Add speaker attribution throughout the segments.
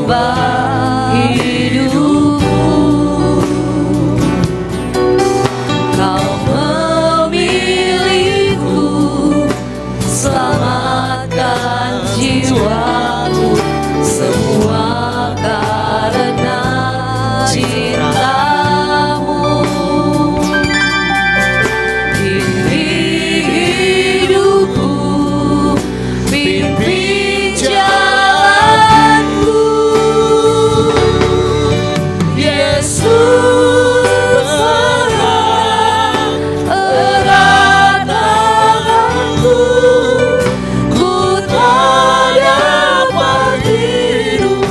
Speaker 1: ubah hidupku. Kau memilihku, selamatkan jiwaku, semua karena cintamu. Pimpin hidupku, pimpin jalanku, Yesus erat tanganku. Ku tak dapat hidup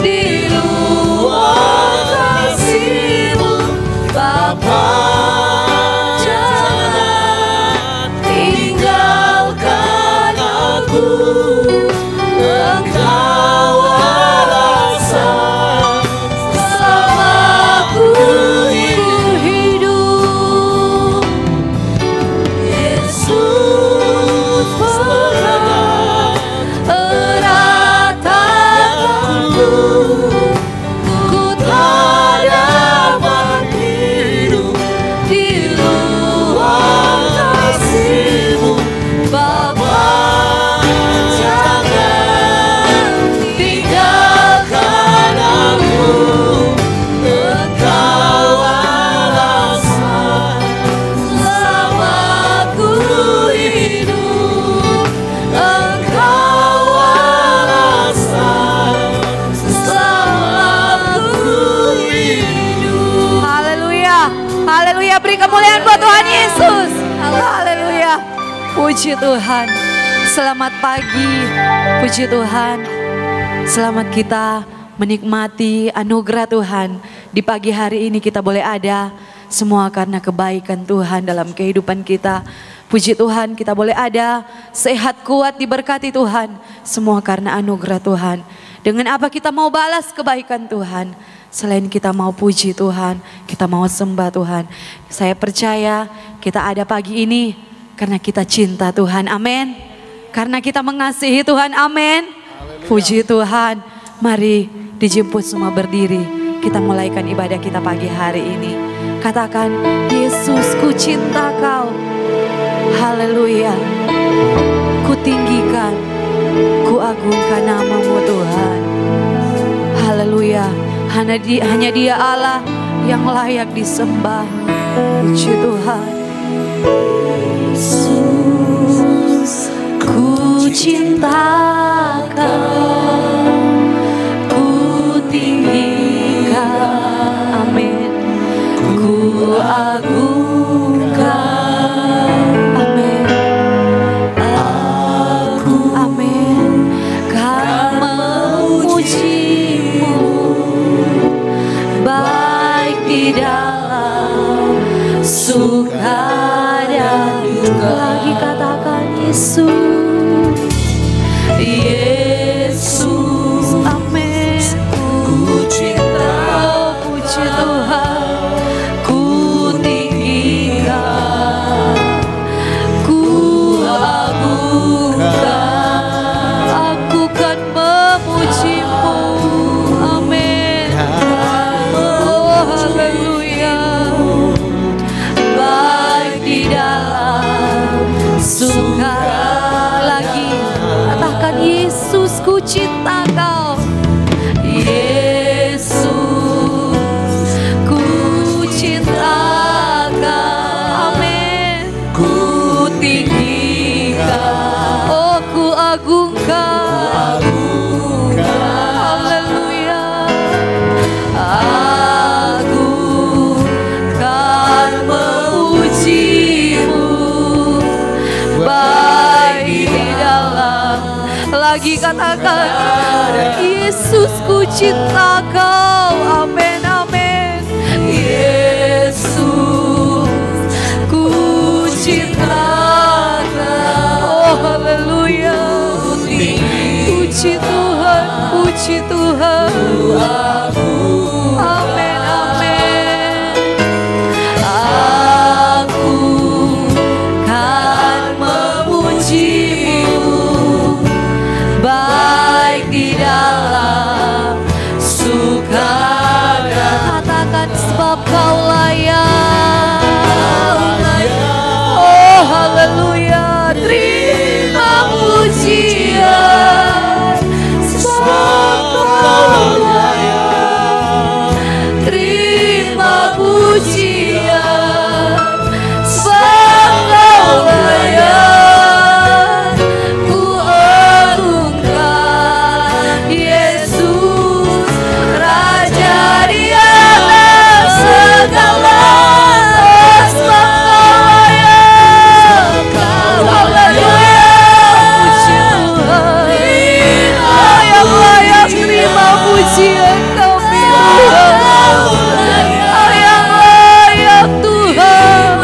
Speaker 1: di luar kasih-Mu, Bapa. Jangan tinggalkan aku, Engkau alasan selamaku hidup. Yesus erat tanganku, ku tak dapat hidup di luar kasih-Mu, Bapa. Jangan tinggalkan aku, Engkau alasan selamaku hidup. Engkau alasan selamaku hidup. Haleluya, haleluya, beri kemuliaan buat Tuhan Yesus. Haleluya, puji Tuhan. Selamat pagi, puji Tuhan. Selamat kita menikmati anugerah Tuhan. Di pagi hari ini kita boleh ada, semua karena kebaikan Tuhan dalam kehidupan kita. Puji Tuhan, kita boleh ada, sehat kuat diberkati Tuhan. Semua karena anugerah Tuhan. Dengan apa kita mau balas kebaikan Tuhan? Selain kita mau puji Tuhan, kita mau sembah Tuhan. Saya percaya kita ada pagi ini karena kita cinta Tuhan, amin. Karena kita mengasihi Tuhan, amin. Puji Tuhan, mari dijemput semua berdiri. Kita mulaikan ibadah kita pagi hari ini. Katakan, Yesus, ku cinta Kau. Haleluya. Ku tinggikan, ku agungkan nama-Mu Tuhan. Haleluya. Hanya Dia Allah yang layak disembah. Puji Tuhan. Yesus, ku cinta Kau, ku tinggikan, amin. Ku agungkan, amin. Aku, amin, kan memuji-Mu, baik di dalam suka dan duka. Lagi katakan Yesus, Yesus, amin. Ku cinta, puji Tuhan. Ku tinggikan, ku agungkan. Aku kan memuji-Mu, amin. Oh haleluya. Baik di dalam suka, lagi katakan Yesus, ku cinta Kau. Yesus, ku cinta Kau, amin. Ku tinggikan, oh ku agungkan, haleluya. Aku kan memuji-Mu, baik di dalam. Lagi katakan Yesus, ku cinta Kau, amin, amin. Yesus, ku cinta Kau, oh haleluya. Puji Tuhan, puji Tuhan, amin, amin. Aku kan memuji-Mu, baik di dalam pujian kami Tuhan. Kau yang layak Tuhan.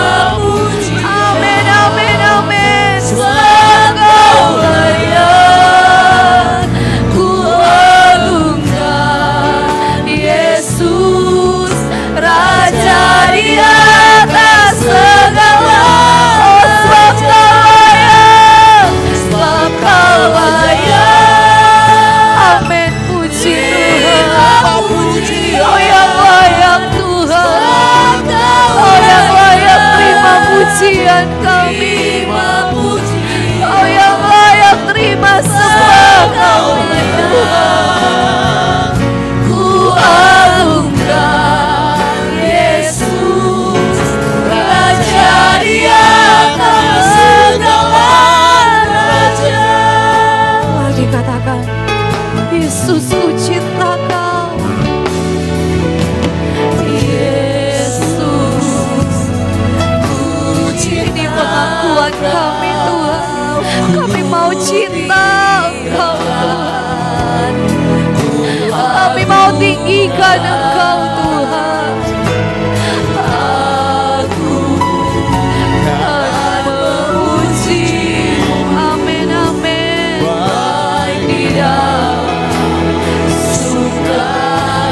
Speaker 1: Amin, amin, amin. Sebab Kau layak, ku agungkan Yesus, Raja di atas segala. Oh, sebab Kau layak, sebab Kau layak. Amin, puji Tuhan. Kau yang layak Tuhan. Kau yang layak terima pujian kami. Kau yang layak terima semua kami Tuhan. Ku agungkan Yesus, Raja di atas segala raja. Lagi katakan, Yesus ku cinta Kau. Yesus, ini pengakuan kami Tuhan. Kami mau cinta Engkau Tuhan. Kami mau tinggikan Engkau Tuhan. Aku akan memuji-Mu. Amin, amin. Tidak suka.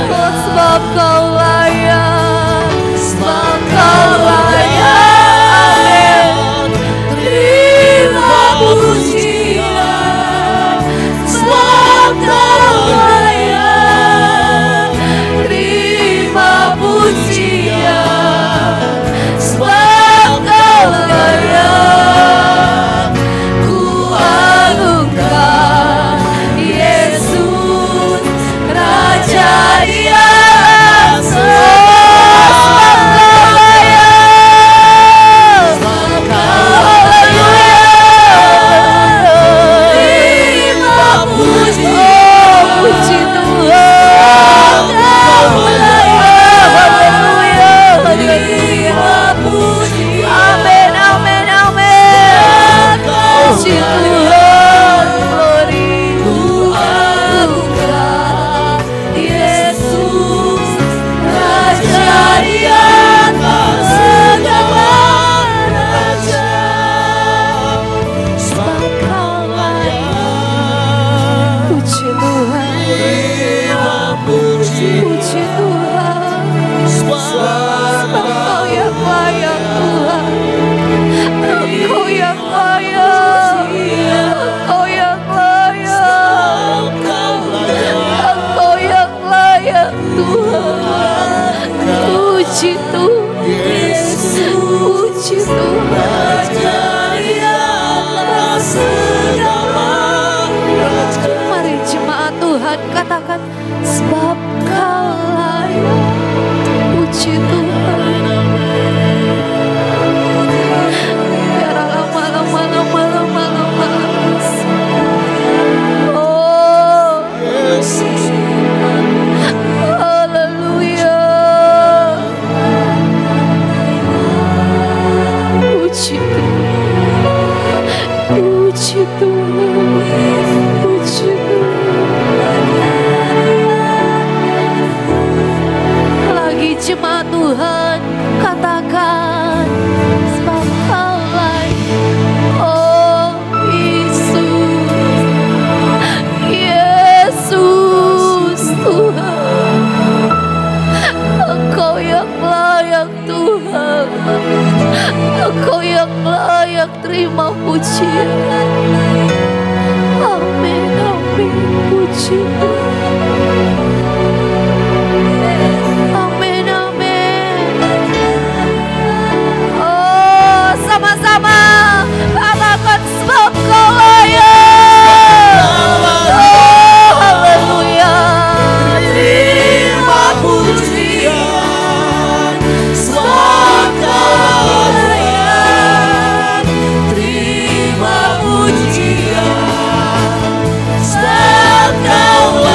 Speaker 1: Oh, sebab Kau layak, sebab Kau layak. Amin. Terima pujian, sebab Kau layak. Terima pujian, sebab Kau layak. Ku agungkan Yesus, Raja di atas segala. Sebab Kau layak. Terima puji. Oh, puji Tuhan. Kau layak. Haleluya, haleluya. Amin, amin, amin. Puji Tuhan. Glory. Ku agungkan Yesus, Raja di atas segala raja. Sebab Kau layak. Puji Tuhan. Puji Tuhan. Sebab Kau yang layak Tuhan. Engkau yang layak. Engkau yang layak. Engkau yang layak Tuhan. Puji Tuhan. Puji Tuhan. Mari jemaat Tuhan katakan, sebab Kau layak. Puji Tuhan. Biar lama-lama. Oh, haleluya. Puji Tuhan. Puji Tuhan. Puji Tuhan. Lagi jemaat Tuhan katakan, sebab Kau layak. Oh, Yesus, Yesus Tuhan. Engkau yang layak Tuhan. Engkau yang layak terima pujian. Amin, amin. Puji Tuhan. Amin, amin. Oh, sama-sama katakan, sebab Kau layak. Oh, haleluya. Terima pujian, sebab Kau layak. Terima pujian, sebab Kau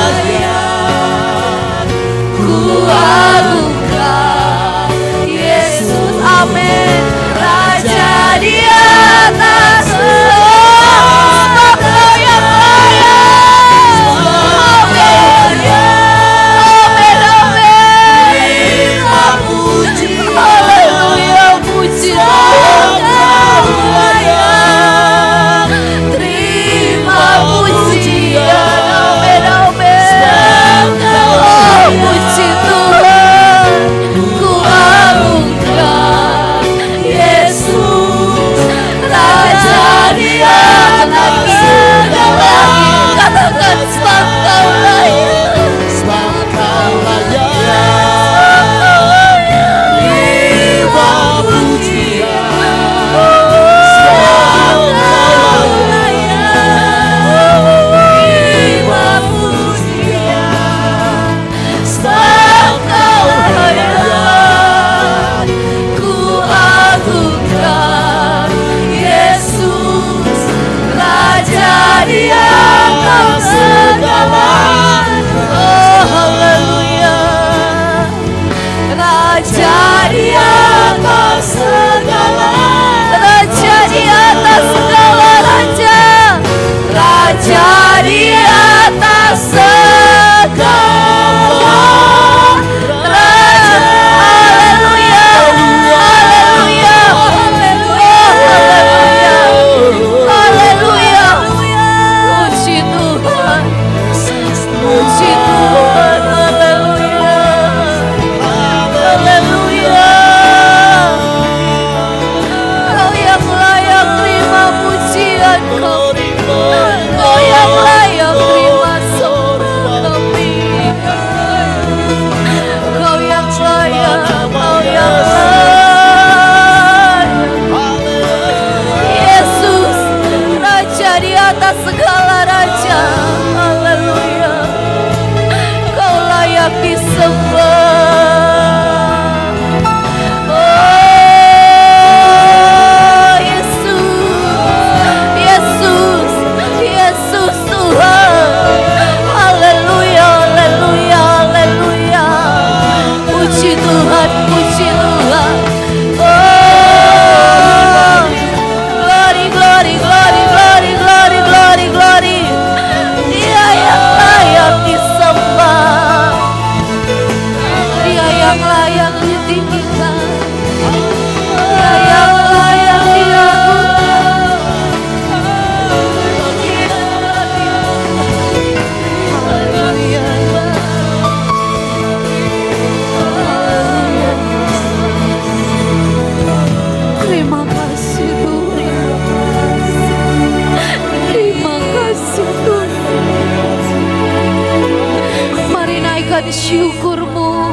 Speaker 1: syukurmu,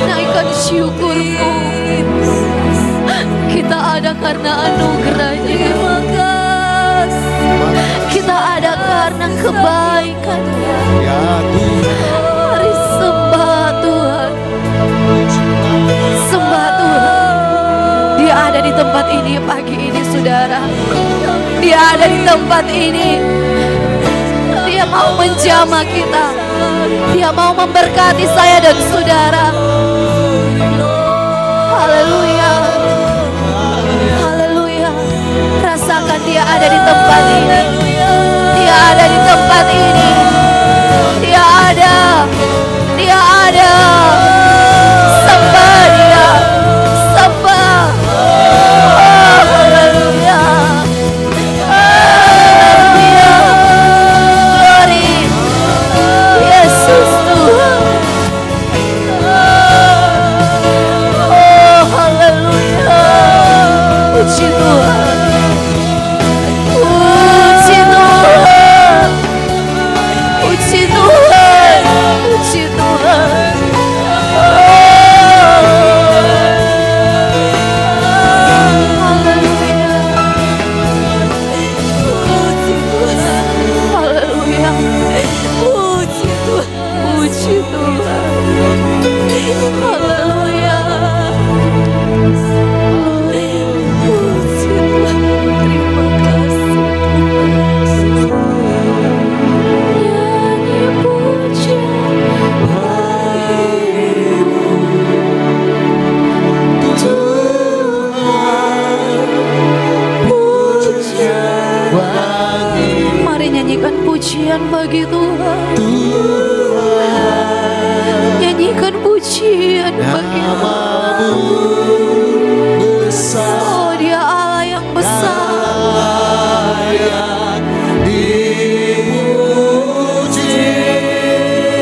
Speaker 1: naikkan syukurmu. Kita ada karena anugerahnya, kita ada karena kebaikannya. Mari sembah Tuhan, sembah Tuhan. Dia ada di tempat ini pagi ini, saudara. Dia ada di tempat ini. Dia mau menjamah kita. Dia mau memberkati saya dan saudara. Haleluya, haleluya. Rasakan dia ada di tempat ini. Dia ada di tempat ini. Dia ada. Dia ada. Sembah dia. Sembah. Oh, haleluya. Haleluya. Glory. Yesus Tuhan. Oh, haleluya. Puji Tuhan. Puji Tuhan. Puji Tuhan. Puji Tuhan. Pujian bagi Tuhan. Nyanyikan pujian bagi Tuhan. Oh, dia Allah yang besar.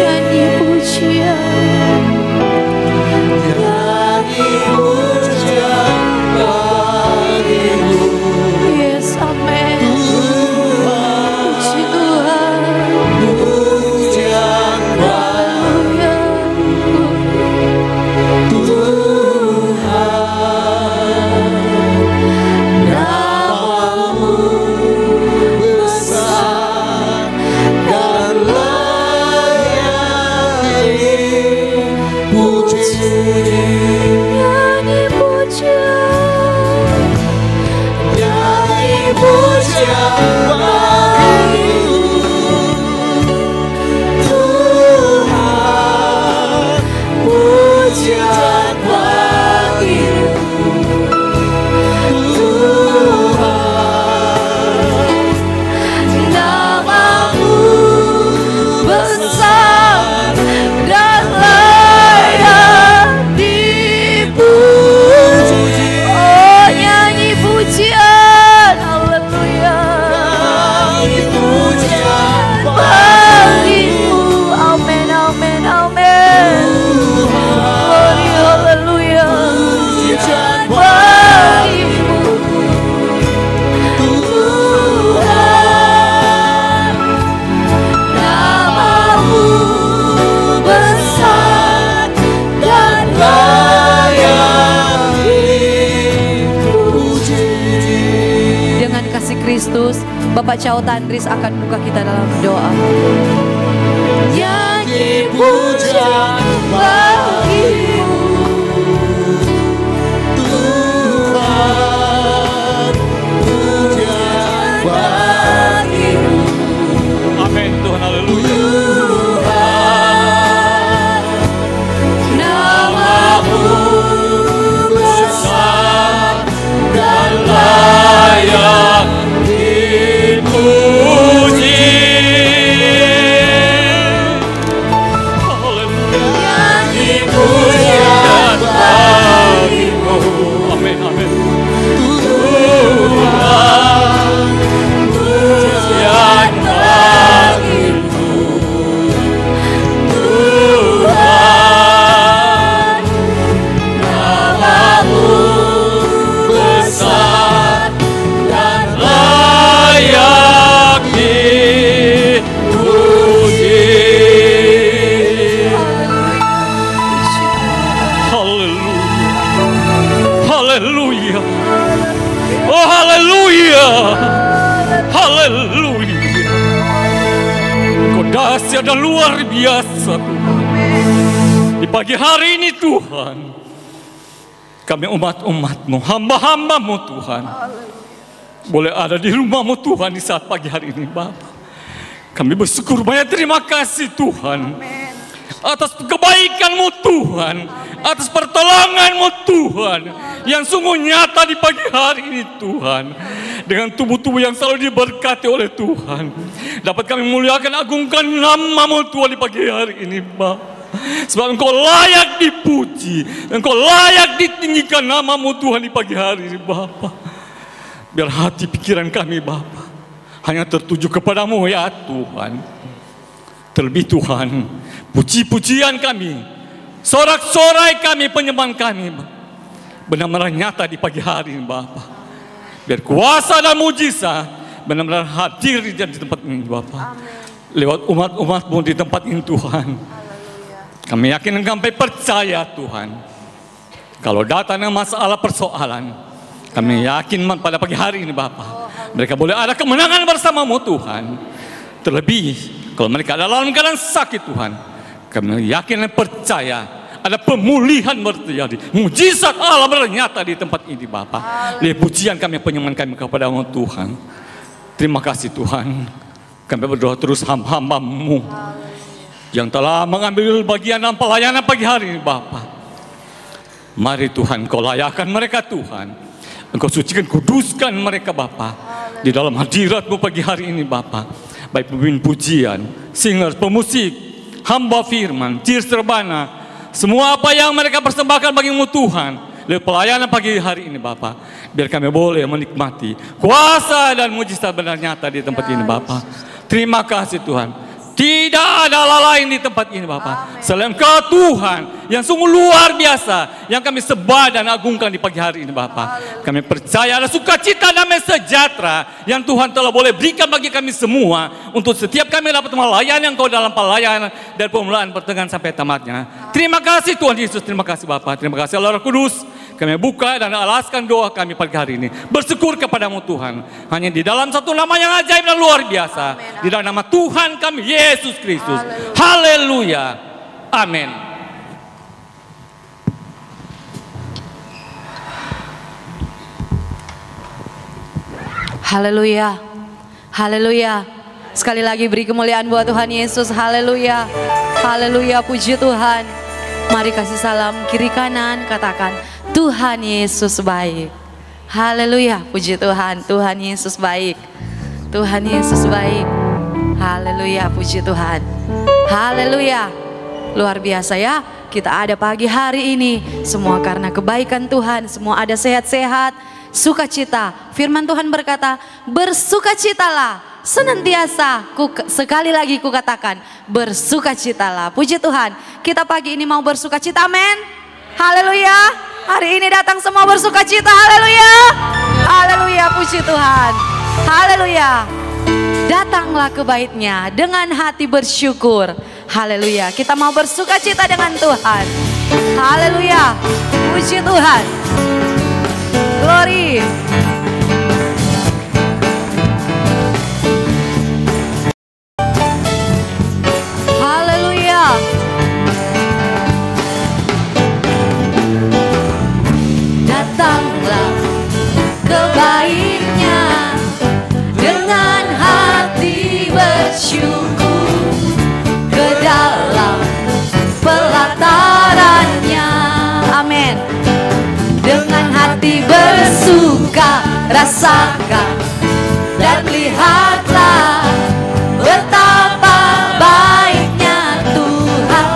Speaker 1: Nyanyi pujian. Yes, amen. Bapak Cao Tandris akan buka kita dalam doa. Nyanyi pujian bagimu Tuhan, pujian bagimu.
Speaker 2: Amin Tuhan, haleluya.
Speaker 1: Tuhan, namamu besar dan layak
Speaker 2: Puji, haleluya. dahsyat dan luar biasa Tuhan. Di pagi hari ini Tuhan, kami umat-umat-Mu, hamba-hamba-Mu Tuhan, boleh ada di rumah-Mu Tuhan di saat pagi hari ini Bapa. Kami bersyukur banyak, terima kasih Tuhan atas kebaikan-Mu Tuhan, atas pertolongan-Mu Tuhan yang sungguh nyata di pagi hari ini Tuhan. Dengan tubuh-tubuh yang selalu diberkati oleh Tuhan, dapat kami muliakan, agungkan nama-Mu Tuhan di pagi hari ini Bapa. Sebab Engkau layak dipuji, Engkau layak ditinggikan nama-Mu Tuhan di pagi hari ini Bapa. Biar hati pikiran kami Bapa hanya tertuju kepadamu ya Tuhan. Terlebih Tuhan, puji-pujian kami, sorak-sorai kami, penyembahan kami benar-benar nyata di pagi hari ini Bapa. Biar kuasa dan mujizat benar-benar hadir di tempat ini Bapa. Lewat umat-umat-Mu di tempat ini Tuhan. Kami yakin dan kami percaya Tuhan, kalau datang masalah persoalan, kami yakin pada pagi hari ini Bapa, mereka boleh ada kemenangan bersama-Mu Tuhan. Terlebih kalau mereka dalam keadaan sakit Tuhan, kami yakin dan percaya ada pemulihan terjadi, mujizat Allah bernyata di tempat ini Bapa. Lihat pujian kami, penyembahan kami kepada-Mu Tuhan. Terima kasih Tuhan. Kami berdoa terus hamba-Mu yang telah mengambil bagian dalam pelayanan pagi hari ini Bapa. Mari Tuhan, Kau layakkan mereka Tuhan. Engkau sucikan, kuduskan mereka Bapa di dalam hadirat-Mu pagi hari ini Bapa. Baik pemimpin pujian, singer, pemusik, hamba firman, cheers terbana, semua apa yang mereka persembahkan bagi-Mu Tuhan lewat pelayanan pagi hari ini Bapa. Biar kami boleh menikmati kuasa dan mujizat benar nyata di tempat ini Bapa. Terima kasih Tuhan. Tidak ada Allah lain di tempat ini Bapa selain Kau Tuhan yang sungguh luar biasa, yang kami sembah dan agungkan di pagi hari ini Bapa. Kami percaya ada sukacita damai sejahtera yang Tuhan telah boleh berikan bagi kami semua, untuk setiap kami dapat melayani Engkau dalam pelayanan dari permulaan pertengahan sampai tamatnya. Terima kasih Tuhan Yesus, terima kasih Bapa, terima kasih Allah Roh Kudus. Kami buka dan alaskan doa kami pagi hari ini, bersyukur kepada-Mu Tuhan, hanya di dalam satu nama yang ajaib dan luar biasa, di dalam nama Tuhan kami Yesus Kristus. Haleluya, amin.
Speaker 1: Haleluya, haleluya. Sekali lagi beri kemuliaan buat Tuhan Yesus. Haleluya, haleluya, puji Tuhan. Mari kasih salam kiri kanan, katakan Tuhan Yesus baik. Haleluya, puji Tuhan. Tuhan Yesus baik. Tuhan Yesus baik. Haleluya, puji Tuhan. Haleluya. Luar biasa ya, kita ada pagi hari ini semua karena kebaikan Tuhan. Semua ada sehat-sehat, sukacita. Firman Tuhan berkata, bersukacitalah senantiasa. Sekali lagi ku katakan, bersukacitalah. Puji Tuhan, kita pagi ini mau bersukacita, amin. Haleluya. Hari ini datang semua bersukacita, haleluya. Haleluya, puji Tuhan. Haleluya. Datanglah ke bait-Nya dengan hati bersyukur. Haleluya. Kita mau bersukacita dengan Tuhan. Haleluya. Puji Tuhan. Glory. Bersuka, rasakan dan lihatlah betapa baiknya Tuhan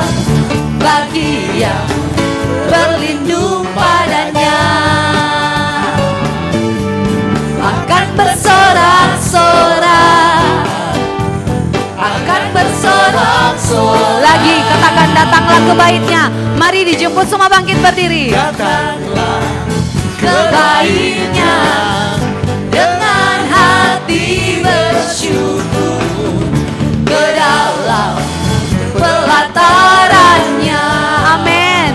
Speaker 1: bagi yang berlindung padanya. Akan bersorak-sorak, akan bersorak-sorak. Lagi katakan, datanglah ke bait-Nya. Mari dijemput semua, bangkit berdiri. Datanglah ke bait-Nya dengan hati bersyukur, ke dalam pelataran-Nya. Amin.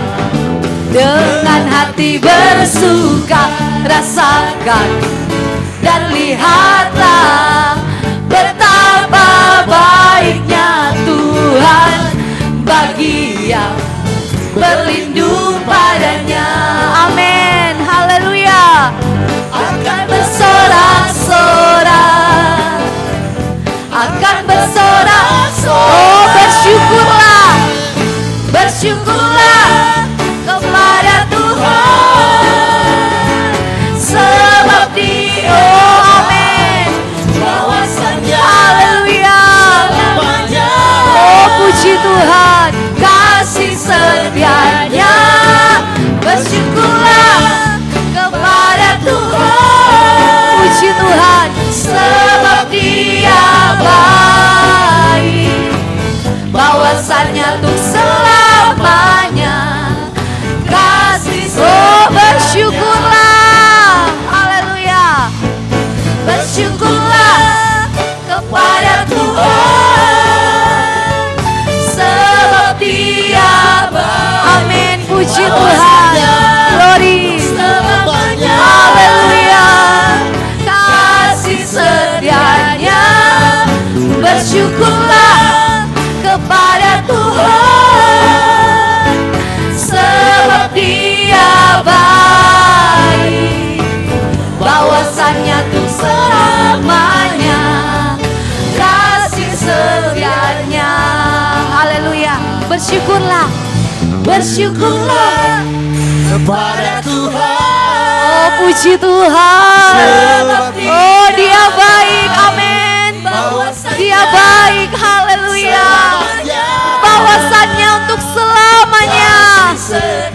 Speaker 1: Dengan hati bersuka, rasakan dan lihatlah betapa baiknya akan bersorak. Oh, bersyukurlah, bersyukurlah kepada Tuhan, sebab Dia, oh amin,
Speaker 3: bahwasannya
Speaker 1: haleluya,
Speaker 3: selamanya.
Speaker 1: oh puji Tuhan, kasih setianya. Bersyukurlah kepada Tuhan, puji Tuhan, sebab Dia baik, bahwasannya untuk selamanya. Kasih oh bersyukurlah, haleluya, bersyukurlah kepada Tuhan, sebab Dia baik. Amin, puji Tuhan, glory,
Speaker 3: Selamanya.
Speaker 1: haleluya, kasih setianya. Bersyukurlah kepada Tuhan, sebab Dia baik, bahwasannya tuh selamanya. Kasih setianya, haleluya, bersyukurlah, bersyukurlah
Speaker 3: Kepada Tuhan,
Speaker 1: oh puji Tuhan,
Speaker 3: sebab
Speaker 1: oh Dia baik, amin, Dia baik, haleluya, bahwasannya untuk selamanya.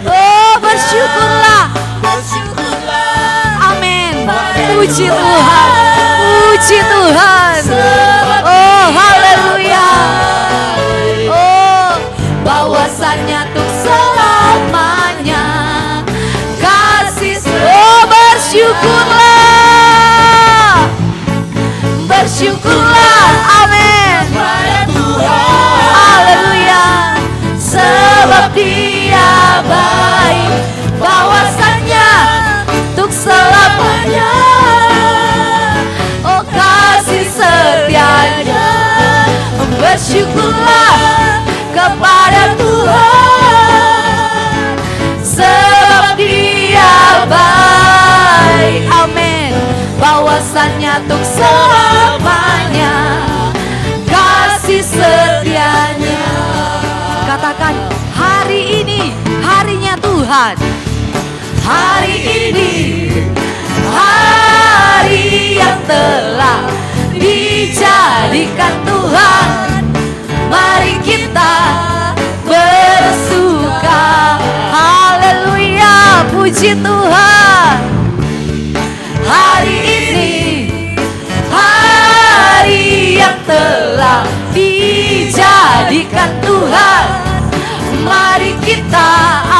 Speaker 1: Oh bersyukurlah,
Speaker 3: bersyukurlah.
Speaker 1: amin, puji Tuhan, puji Tuhan, oh haleluya, oh bahwasannya untuk selamanya. Kasih oh bersyukurlah, bersyukurlah, amin, haleluya, sebab Dia baik, bahwasannya untuk selamanya. Oh kasih setianya. Bersyukurlah kepada Tuhan, sebab Dia baik, amin, bahwasannya untuk selamanya. Kasih setianya. Katakan, hari ini harinya Tuhan, hari ini hari yang telah dijadikan Tuhan. Mari kita bersuka, haleluya, puji Tuhan. Hari ini hari yang telah dijadikan Tuhan. Mari kita,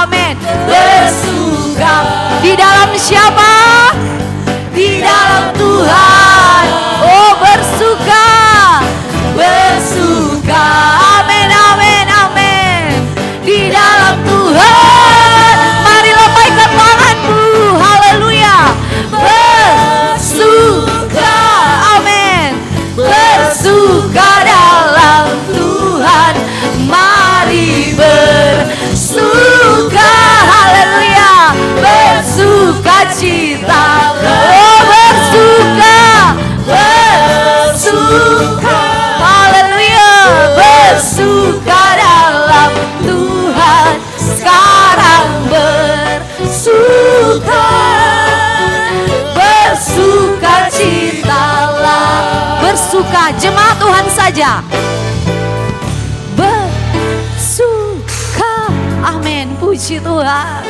Speaker 1: amin, bersuka. Di dalam siapa? Di dalam Tuhan. Oh bersuka, bersuka, amin, amin, amin. Di dalam Tuhan. Mari lambaikan tanganmu, haleluya. Bersuka, amin, bersuka dalam Tuhan. Mari bersuka, haleluya, bersuka cita. Oh bersuka, bersuka, haleluya, bersuka dalam Tuhan. Sekarang bersuka, bersuka citalah, bersuka, jemaat Tuhan saja. Bersuka, amin, puji Tuhan.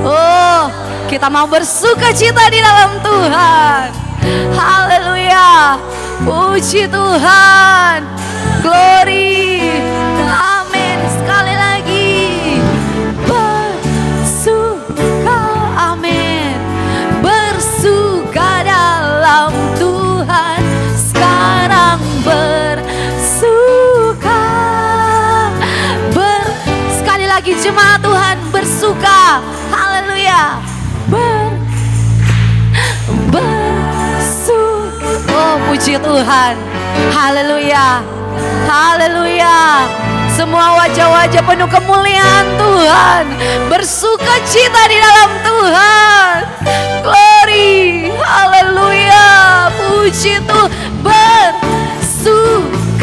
Speaker 1: Oh, kita mau bersuka cita di dalam Tuhan. Haleluya, puji Tuhan, glory, amin. Sekali lagi, bersuka, amin, bersuka dalam Tuhan. Sekarang bersuka, sekali lagi jemaat Tuhan bersuka, haleluya, bersuka. Oh puji Tuhan, haleluya, haleluya. Semua wajah-wajah penuh kemuliaan Tuhan, bersuka cita di dalam Tuhan. Glory, haleluya, puji Tuhan, bersuka.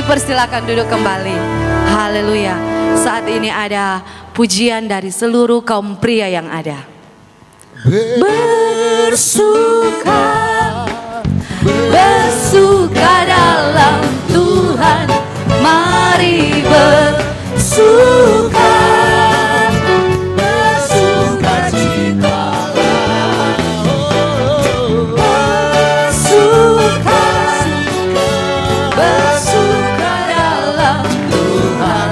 Speaker 1: dipersilakan duduk kembali. Haleluya. Saat ini ada pujian dari seluruh kaum pria yang ada. Bersuka, bersuka dalam Tuhan. Mari bersuka, bersuka citalah. Bersuka, bersuka dalam Tuhan.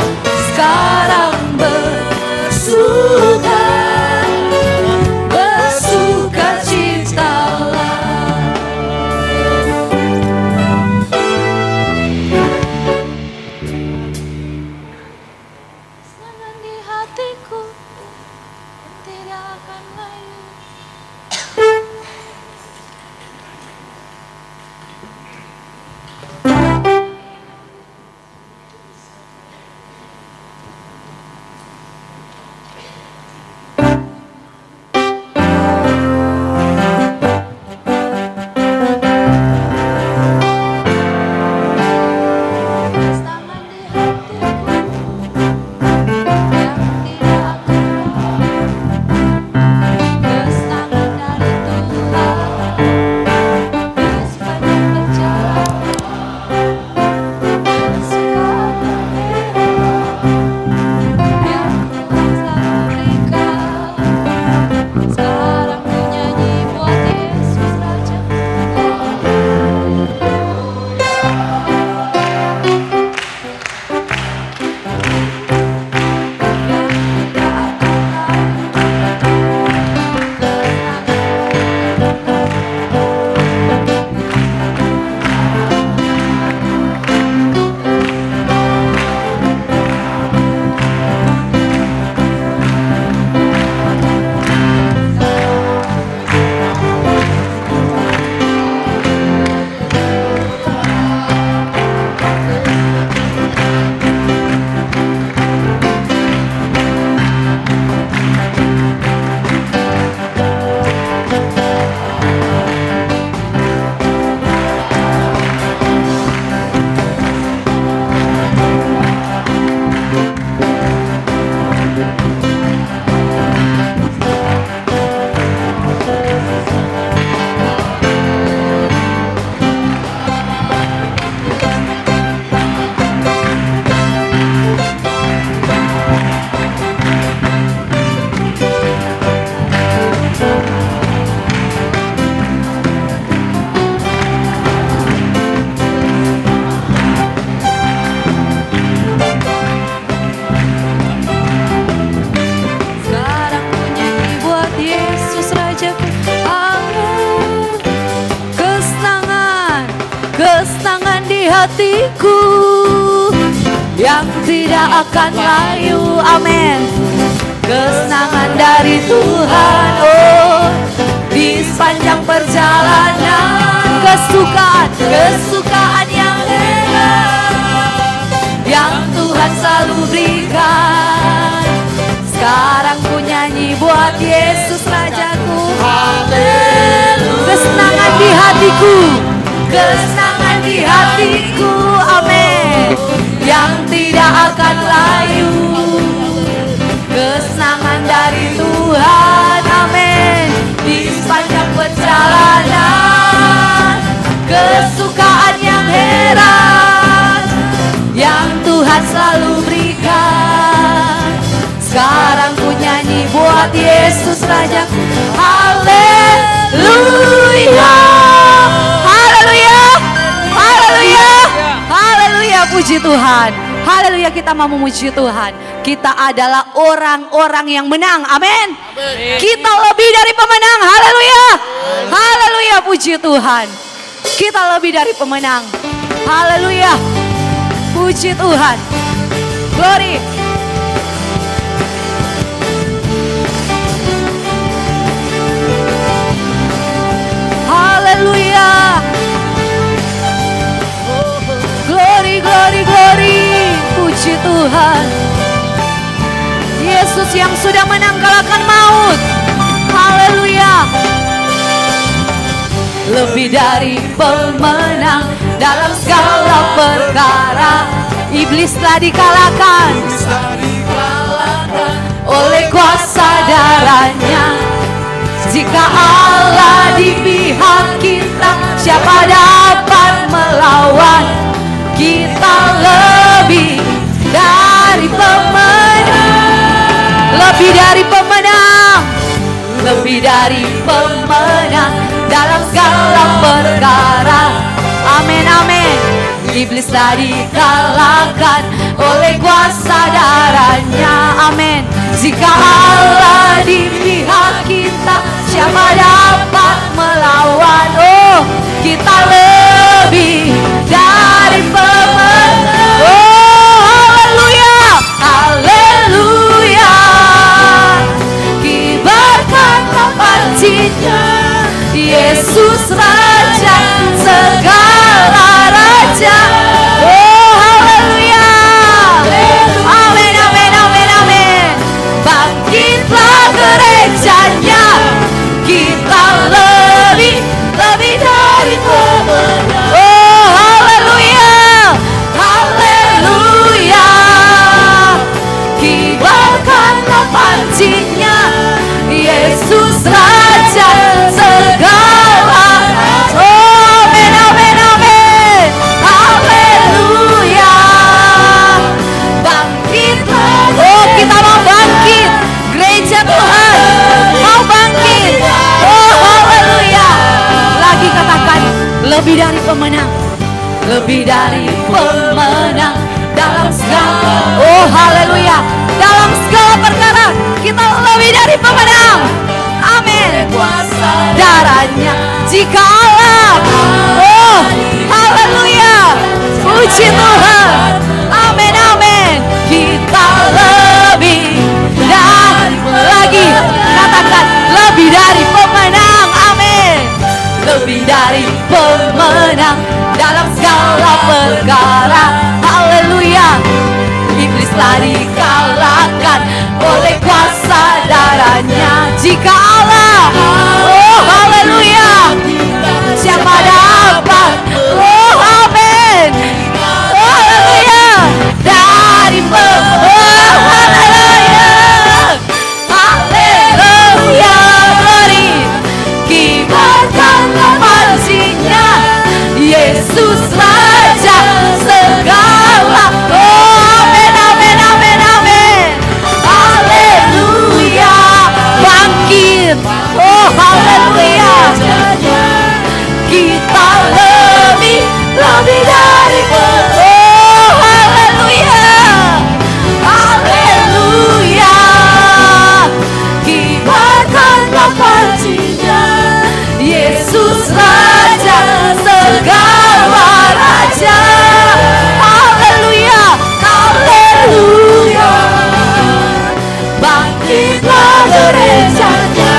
Speaker 1: Sekarang bersuka, bersuka citalah. Senang di hatiku, tidak akan layu. Kesenangan di hatiku yang tidak akan layu. Kesenangan dari Tuhan di sepanjang perjalanan. Kesukaan yang Tuhan selalu berikan. Sekarang ku nyanyi buat Yesus Raja. Sekarang ku nyanyi buat Yesus Rajaku. Amin. Kesenangan, kesenangan di hatiku yang tidak akan layu. Amin. Kesenangan dari Tuhan, oh, di sepanjang perjalanan. Kesukaan, kesukaan yang hebat yang Tuhan selalu berikan. Sekarang ku nyanyi buat Yesus Rajaku. Haleluya. Kesenangan di hatiku, kesenangan di hatiku. Amin. Yang tidak akan layu. Kesenangan dari Tuhan. Amin. Di sepanjang perjalanan. Kesukaan yang heran yang Tuhan selalu berikan. Sekarang ku nyanyi buat Yesus Rajaku. Haleluya. Haleluya. Haleluya. Haleluya. Puji Tuhan. Haleluya, kita mau memuji Tuhan. Kita adalah orang-orang yang menang. Amin. Kita lebih dari pemenang. Haleluya. Haleluya, puji Tuhan. Kita lebih dari pemenang. Haleluya. Puji Tuhan. Glory. Haleluya. Glory, glory, glory. Puji Tuhan. Yesus yang sudah menang kalahkan maut. Haleluya. lebih dari pemenang dalam segala perkara. Iblis telah dikalahkan oleh kuasa darahnya. Jika Allah di pihak kita, siapa dapat melawan? Kita lebih dari pemenang, lebih dari pemenang, lebih dari pemenang dalam segala perkara. Amin, amin. Iblis telah dikalahkan oleh kuasa darahnya. Amin. Jika Allah di pihak kita, siapa dapat melawan? Oh, kita lebih dari pemenang. Oh, haleluya, haleluya. Kibarkanlah pancinya, Yesus Raja segala raja. Oh, haleluya. Amin, amin, amin, amin. Bangkitlah gerejanya, kita lebih dari pemenang. Oh, haleluya, haleluya. Kibarkanlah pancinya, Yesus Raja segala. Oh, amin, amin, amin. Haleluya. Bangkitlah. Oh, kita mau bangkit. Gereja Tuhan mau bangkit. Oh, haleluya. Lagi katakan, lebih dari pemenang, lebih dari pemenang dalam segala. Oh, haleluya. Dalam segala perkara kita lebih dari pemenang. Amin. Darahnya, jika Allah. Oh, haleluya. Puji Tuhan. Amin, amin. Kita lebih dari lagi. Katakan, lebih dari pemenang. Amin. Lebih dari pemenang dalam segala perkara. Haleluya. Iblis telah dikalahkan oleh kuasa darahnya. Jika Allah, oh haleluya, siapa dapat? Oh amin. Oh, haleluya. Dari pemenang. Oh, haleluya. Haleluya. Glory. Kibarkanlah pancinya, Yesus Raja segala. Oh amin, amin, amin, amin. Haleluya. Bangkit. Oh haleluya. Kita lebih dari. Oh haleluya. Haleluya. Kibarkanlah pancinya, Yesus Raja segala raja. Haleluya. Haleluya. Bangkitlah gerejanya,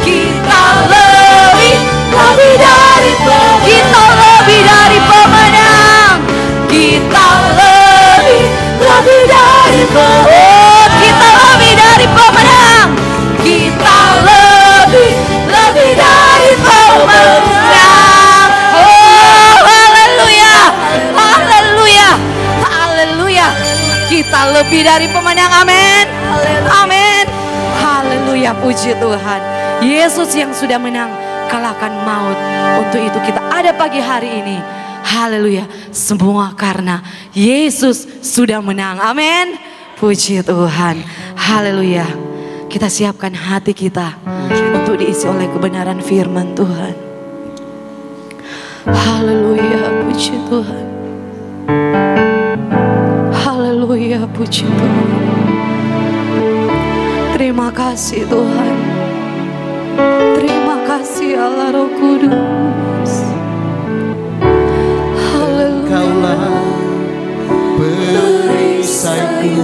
Speaker 1: kita lebih dari pemenang. Kita lebih dari pemenang. Kita lebih dari pemenang. Oh, kita lebih dari pemenang. Kita lebih dari pemenang. Oh, haleluya. Haleluya. Haleluya. Kita lebih dari pemenang. Amin. Amin. Haleluya. Puji Tuhan. Yesus yang sudah menang kalahkan maut. Untuk itu kita ada pagi hari ini. Haleluya. Semua karena Yesus sudah menang. Amin. Puji Tuhan. Haleluya. Kita siapkan hati kita untuk diisi oleh kebenaran firman Tuhan. Haleluya. Puji Tuhan. Haleluya. Puji Tuhan. Terima kasih Tuhan. Terima kasih Allah Roh Kudus. Haleluya.
Speaker 3: Kaulah perisaiku.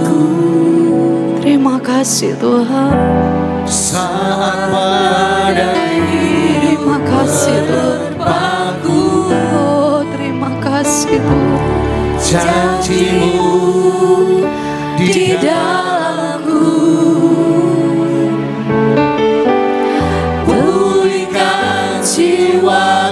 Speaker 1: Terima kasih Tuhan.
Speaker 3: Saat badai
Speaker 1: Terima kasih Tuhan. Oh, terima kasih Tuhan.
Speaker 3: janjimu
Speaker 1: Di dalamku
Speaker 3: pulihkan jiwa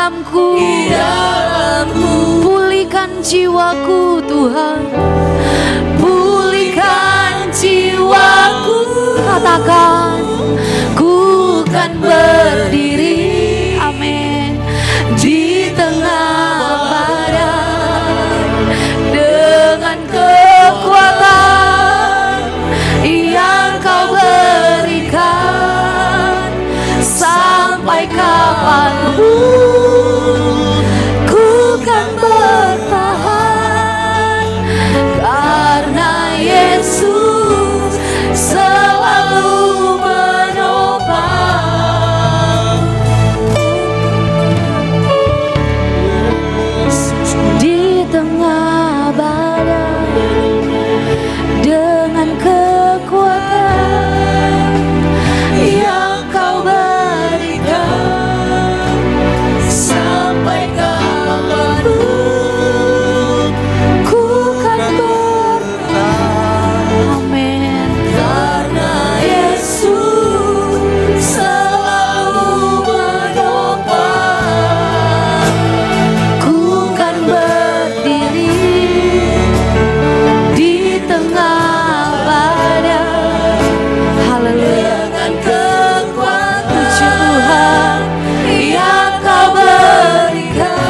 Speaker 1: dalamku, pulihkan jiwaku Tuhan, pulihkan jiwaku. Katakan, ku kan berdiri, amin, di tengah badai dengan kekuatan yang Kau berikan. Sampai kapanpun ku kan bertahan, karena Yesus selalu menopang. Di tengah badai dengan kekuatan yang Kau berikan. Sampai kapanpun ku kan bertahan, amin, karena Yesus selalu menopang. Ku kan berdiri di tengah badai, haleluya, dengan kekuatan puji Tuhan yang Kau berikan.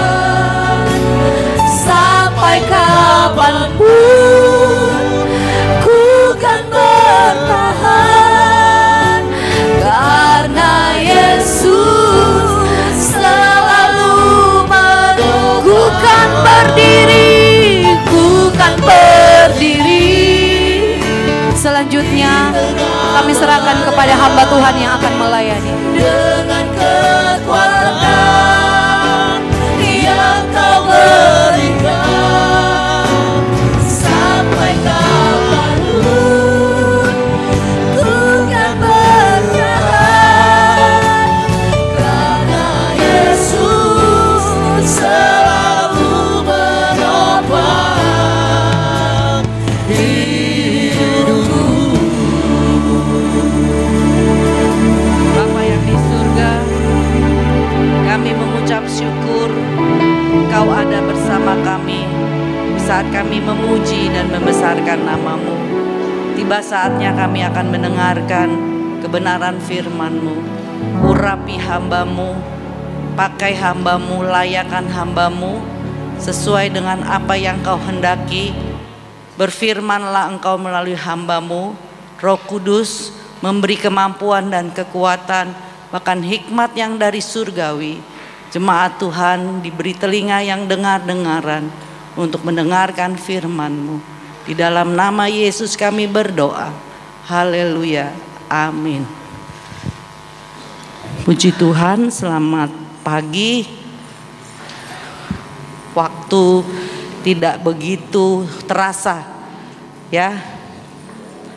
Speaker 1: Sampai kapanpun ku kan bertahan, karena Yesus selalu menopang. Ku kan berdiri, ku kan berdiri. Selanjutnya kami serahkan kepada hamba Tuhan yang akan melayani. Dengan kekuatan yang Kau berikan. Sampai kapanpun ku kan bertahan, karena Yesus selalu menopang hidupku. Bapa yang di surga, kami mengucap syukur Kau ada bersama kami saat kami memuji dan membesarkan nama-Mu. Tiba saatnya kami akan mendengarkan kebenaran firman-Mu. Urapi hamba-Mu, pakai hamba-Mu, layakan hamba-Mu sesuai dengan apa yang Kau hendaki. Berfirmanlah Engkau melalui hamba-Mu. Roh Kudus memberi kemampuan dan kekuatan, bahkan hikmat yang dari surgawi. Jemaat Tuhan diberi telinga yang dengar-dengaran untuk mendengarkan firman-Mu. Di dalam nama Yesus kami berdoa. Haleluya. Amin. Puji Tuhan, selamat pagi. Waktu tidak begitu terasa, ya.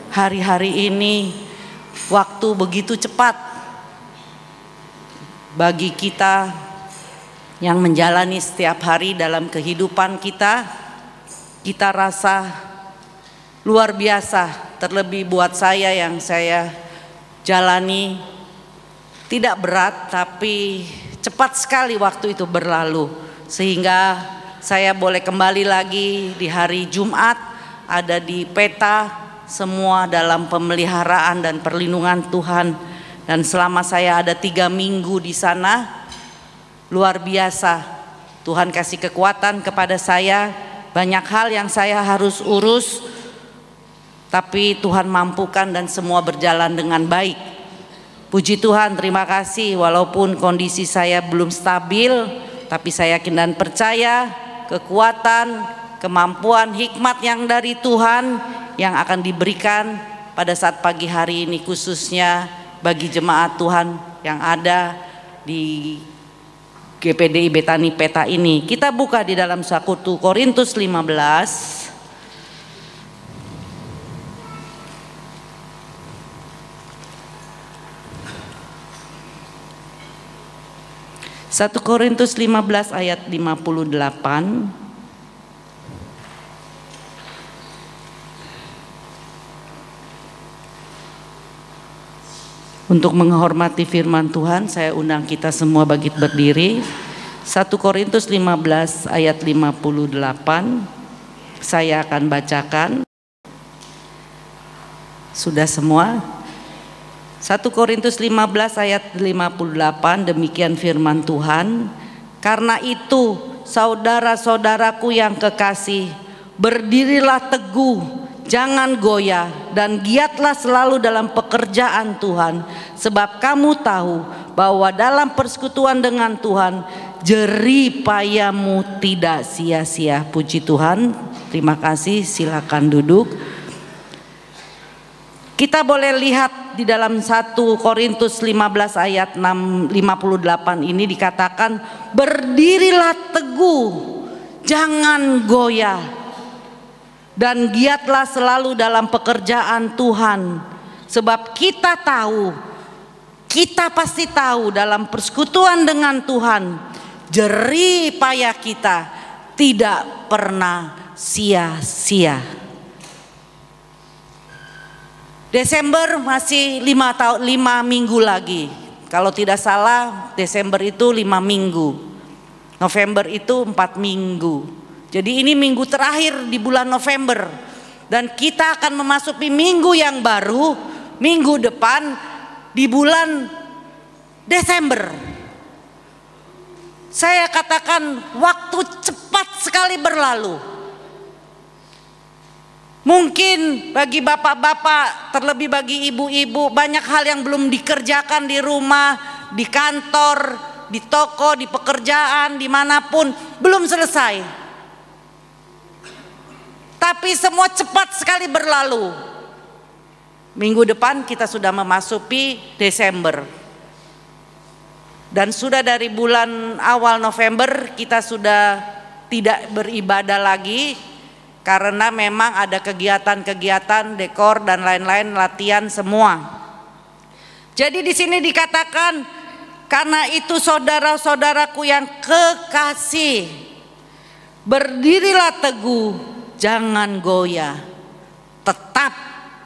Speaker 1: Hari-hari ini waktu begitu cepat bagi kita yang menjalani setiap hari dalam kehidupan kita. Kita rasa luar biasa, terlebih buat saya yang saya jalani tidak berat, tapi cepat sekali waktu itu berlalu. Sehingga saya boleh kembali lagi di hari Jumat, ada di peta, semua dalam pemeliharaan dan perlindungan Tuhan. Dan selama saya ada 3 minggu di sana, luar biasa. Tuhan kasih kekuatan kepada saya. Banyak hal yang saya harus urus, tapi Tuhan mampukan dan semua berjalan dengan baik. Puji Tuhan, terima kasih. Walaupun kondisi saya belum stabil, tapi saya yakin dan percaya kekuatan, kemampuan, hikmat yang dari Tuhan yang akan diberikan pada saat pagi hari ini, khususnya bagi jemaat Tuhan yang ada di GPDI Betani Peta ini. Kita buka di dalam 1 Korintus 15. 1 Korintus 15 ayat 58. Untuk menghormati firman Tuhan, saya undang kita semua bangkit berdiri.
Speaker 4: 1 Korintus 15 ayat 58 saya akan bacakan. Sudah semua? 1 Korintus 15 ayat 58, demikian firman Tuhan. Karena itu saudara-saudaraku yang kekasih, berdirilah teguh, jangan goyah, dan giatlah selalu dalam pekerjaan Tuhan, sebab kamu tahu bahwa dalam persekutuan dengan Tuhan jerih payahmu tidak sia-sia. Puji Tuhan. Terima kasih, silakan duduk. Kita boleh lihat di dalam 1 Korintus 15 ayat 58 ini dikatakan, berdirilah teguh, jangan goyah, dan giatlah selalu dalam pekerjaan Tuhan, sebab kita tahu, kita pasti tahu dalam persekutuan dengan Tuhan jerih payah kita tidak pernah sia-sia. Desember masih 5 minggu lagi. Kalau tidak salah Desember itu 5 minggu, November itu 4 minggu. Jadi ini minggu terakhir di bulan November, dan kita akan memasuki minggu yang baru minggu depan di bulan Desember. Saya katakan waktu cepat sekali berlalu. Mungkin bagi bapak-bapak, terlebih bagi ibu-ibu, banyak hal yang belum dikerjakan di rumah, di kantor, di toko, di pekerjaan, dimanapun, belum selesai. Tapi semua cepat sekali berlalu. Minggu depan kita sudah memasuki Desember. Dan sudah dari bulan awal November kita sudah tidak beribadah lagi. Karena memang ada kegiatan-kegiatan dekor dan lain-lain, latihan semua. Jadi di sini dikatakan, karena itu saudara-saudaraku yang kekasih, berdirilah teguh, jangan goyah, tetap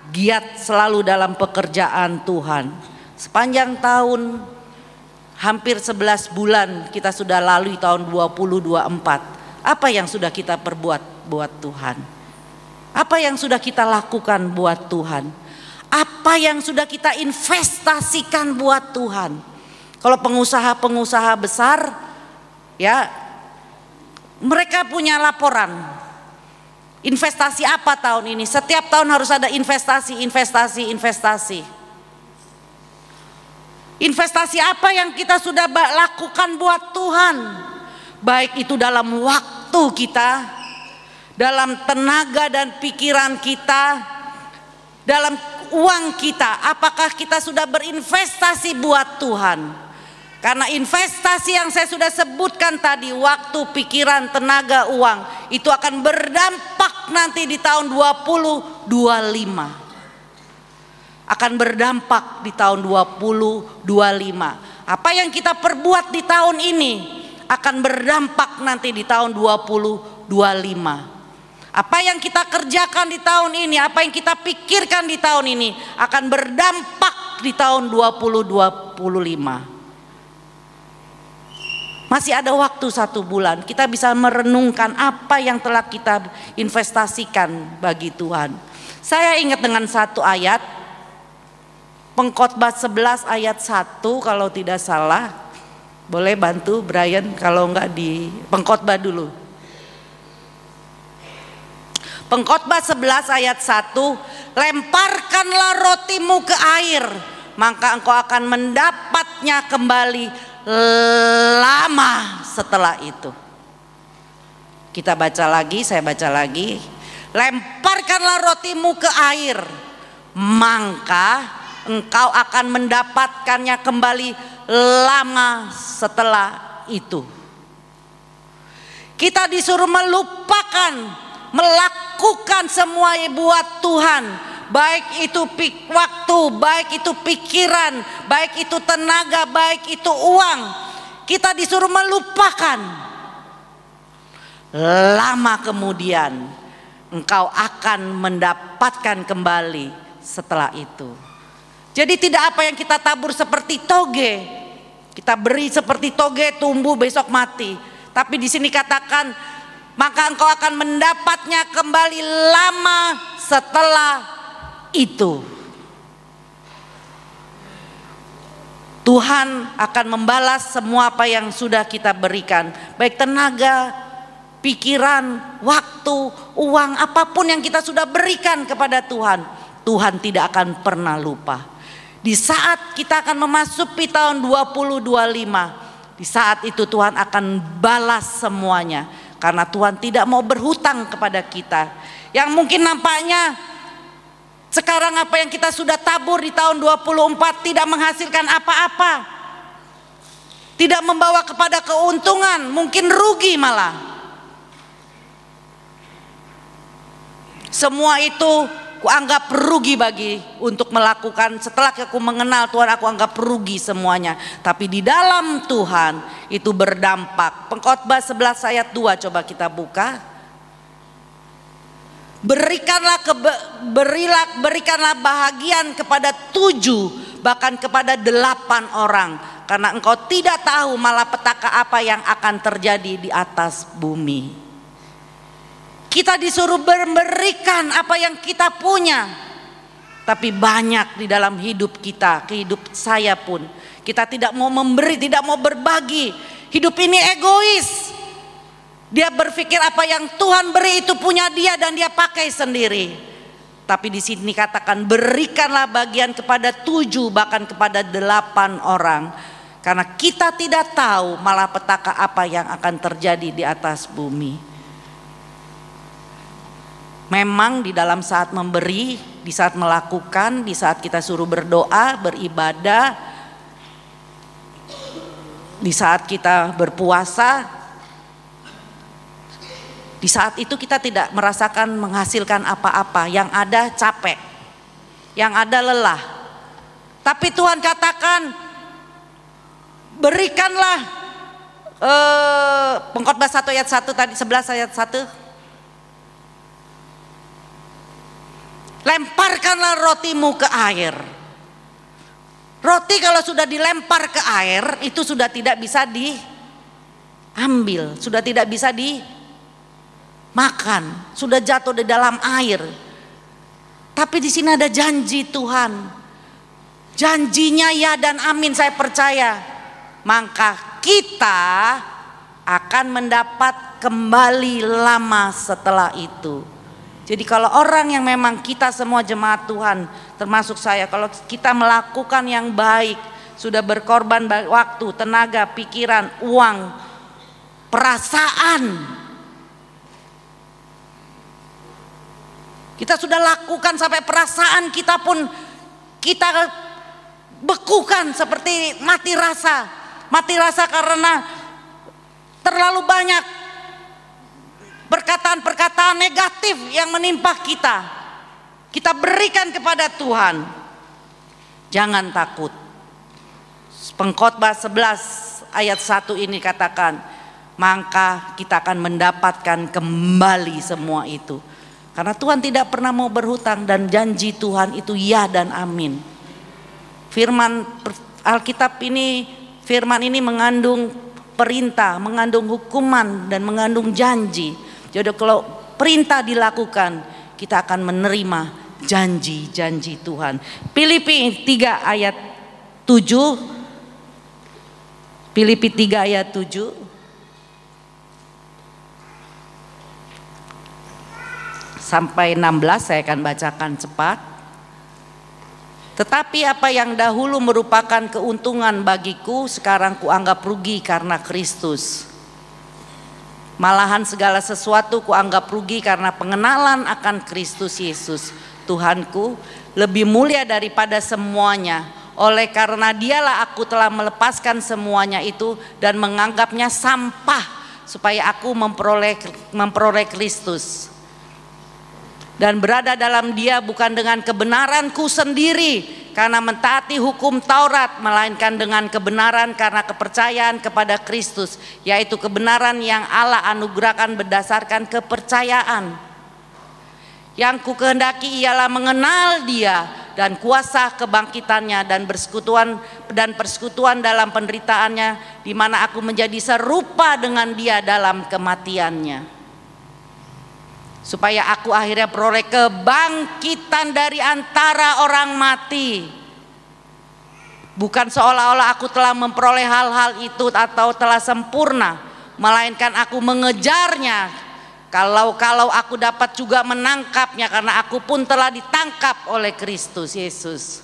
Speaker 4: giat selalu dalam pekerjaan Tuhan. Sepanjang tahun, hampir 11 bulan kita sudah lalui tahun 2024. Apa yang sudah kita perbuat buat Tuhan? Apa yang sudah kita lakukan buat Tuhan? Apa yang sudah kita investasikan buat Tuhan? Kalau pengusaha-pengusaha besar, ya, mereka punya laporan. Investasi apa tahun ini? Setiap tahun harus ada investasi. Investasi apa yang kita sudah lakukan buat Tuhan? Baik itu dalam waktu kita, dalam tenaga dan pikiran kita, dalam uang kita. Apakah kita sudah berinvestasi buat Tuhan? Karena investasi yang saya sudah sebutkan tadi, waktu, pikiran, tenaga, uang, itu akan berdampak nanti di tahun 2025. Akan berdampak di tahun 2025. Apa yang kita perbuat di tahun ini akan berdampak nanti di tahun 2025. Apa yang kita kerjakan di tahun ini, apa yang kita pikirkan di tahun ini akan berdampak di tahun 2025. Masih ada waktu 1 bulan, kita bisa merenungkan apa yang telah kita investasikan bagi Tuhan. Saya ingat dengan satu ayat, Pengkhotbah 11 ayat 1 kalau tidak salah. Boleh bantu Brian kalau enggak di Pengkhotbah dulu. Pengkhotbah 11 ayat 1, lemparkanlah rotimu ke air, maka engkau akan mendapatnya kembali lama setelah itu. Kita baca lagi, saya baca lagi. Lemparkanlah rotimu ke air, maka engkau akan mendapatkannya kembali lama setelah itu. Kita disuruh melupakan, melakukan semua buat Tuhan, baik itu waktu, baik itu pikiran, baik itu tenaga, baik itu uang. Kita disuruh melupakan. Lama kemudian engkau akan mendapatkan kembali setelah itu. Jadi tidak apa yang kita tabur seperti toge Kita beri seperti toge, tumbuh besok mati. Tapi di sini katakan, maka engkau akan mendapatnya kembali lama setelah itu. Tuhan akan membalas semua apa yang sudah kita berikan, baik tenaga, pikiran, waktu, uang, apapun yang kita sudah berikan kepada Tuhan. Tuhan tidak akan pernah lupa. Di saat kita akan memasuki tahun 2025, di saat itu Tuhan akan balas semuanya. Karena Tuhan tidak mau berhutang kepada kita. Yang mungkin nampaknya sekarang apa yang kita sudah tabur di tahun 24 tidak menghasilkan apa-apa, tidak membawa kepada keuntungan, mungkin rugi malah. Semua itu kuanggap rugi untuk melakukan. Setelah aku mengenal Tuhan, aku anggap rugi semuanya. Tapi di dalam Tuhan itu berdampak. Pengkhotbah 11 ayat 2 coba kita buka. Berikanlah bahagian kepada 7, bahkan kepada 8 orang. Karena engkau tidak tahu malapetaka apa yang akan terjadi di atas bumi. Kita disuruh memberikan apa yang kita punya. Tapi banyak di dalam hidup kita, hidup saya pun, kita tidak mau memberi, tidak mau berbagi. Hidup ini egois. Dia berpikir apa yang Tuhan beri itu punya dia dan dia pakai sendiri. Tapi di sini katakan berikanlah bagian kepada 7, bahkan kepada 8 orang. Karena kita tidak tahu malapetaka apa yang akan terjadi di atas bumi. Memang di dalam saat memberi, di saat melakukan, di saat kita suruh berdoa, beribadah, di saat kita berpuasa, di saat itu kita tidak merasakan menghasilkan apa-apa. Yang ada capek, yang ada lelah. Tapi Tuhan katakan berikanlah, Pengkhotbah 1 ayat 1 tadi, 11 ayat 1. Lemparkanlah rotimu ke air. Roti kalau sudah dilempar ke air itu sudah tidak bisa diambil, sudah tidak bisa makan, sudah jatuh di dalam air. Tapi di sini ada janji Tuhan. Janjinya ya dan amin, saya percaya. Maka kita akan mendapat kembali lama setelah itu. Jadi kalau orang yang memang kita semua jemaat Tuhan, termasuk saya, kalau kita melakukan yang baik, sudah berkorban waktu, tenaga, pikiran, uang, perasaan, kita sudah lakukan sampai perasaan kita pun kita bekukan seperti mati rasa. Mati rasa karena terlalu banyak perkataan-perkataan negatif yang menimpa kita. Kita berikan kepada Tuhan. Jangan takut. Pengkhotbah 11 ayat 1 ini katakan, maka kita akan mendapatkan kembali semua itu. Karena Tuhan tidak pernah mau berhutang dan janji Tuhan itu ya dan amin. Firman Alkitab ini, firman ini mengandung perintah, mengandung hukuman dan mengandung janji. Jadi kalau perintah dilakukan, kita akan menerima janji-janji Tuhan. Filipi 3 ayat 7. Filipi 3 ayat 7. Sampai 16 saya akan bacakan cepat. Tetapi apa yang dahulu merupakan keuntungan bagiku, sekarang kuanggap rugi karena Kristus. Malahan segala sesuatu kuanggap rugi karena pengenalan akan Kristus Yesus, Tuhanku, lebih mulia daripada semuanya. Oleh karena dialah aku telah melepaskan semuanya itu dan menganggapnya sampah, supaya aku memperoleh Kristus. Dan berada dalam dia bukan dengan kebenaranku sendiri karena mentaati hukum Taurat, melainkan dengan kebenaran karena kepercayaan kepada Kristus, yaitu kebenaran yang Allah anugerahkan berdasarkan kepercayaan. Yang ku kehendaki ialah mengenal dia dan kuasa kebangkitannya dan persekutuan dalam penderitaannya, di mana aku menjadi serupa dengan dia dalam kematiannya, supaya aku akhirnya peroleh kebangkitan dari antara orang mati. Bukan seolah-olah aku telah memperoleh hal-hal itu atau telah sempurna, melainkan aku mengejarnya. Kalau aku dapat juga menangkapnya, karena aku pun telah ditangkap oleh Kristus Yesus.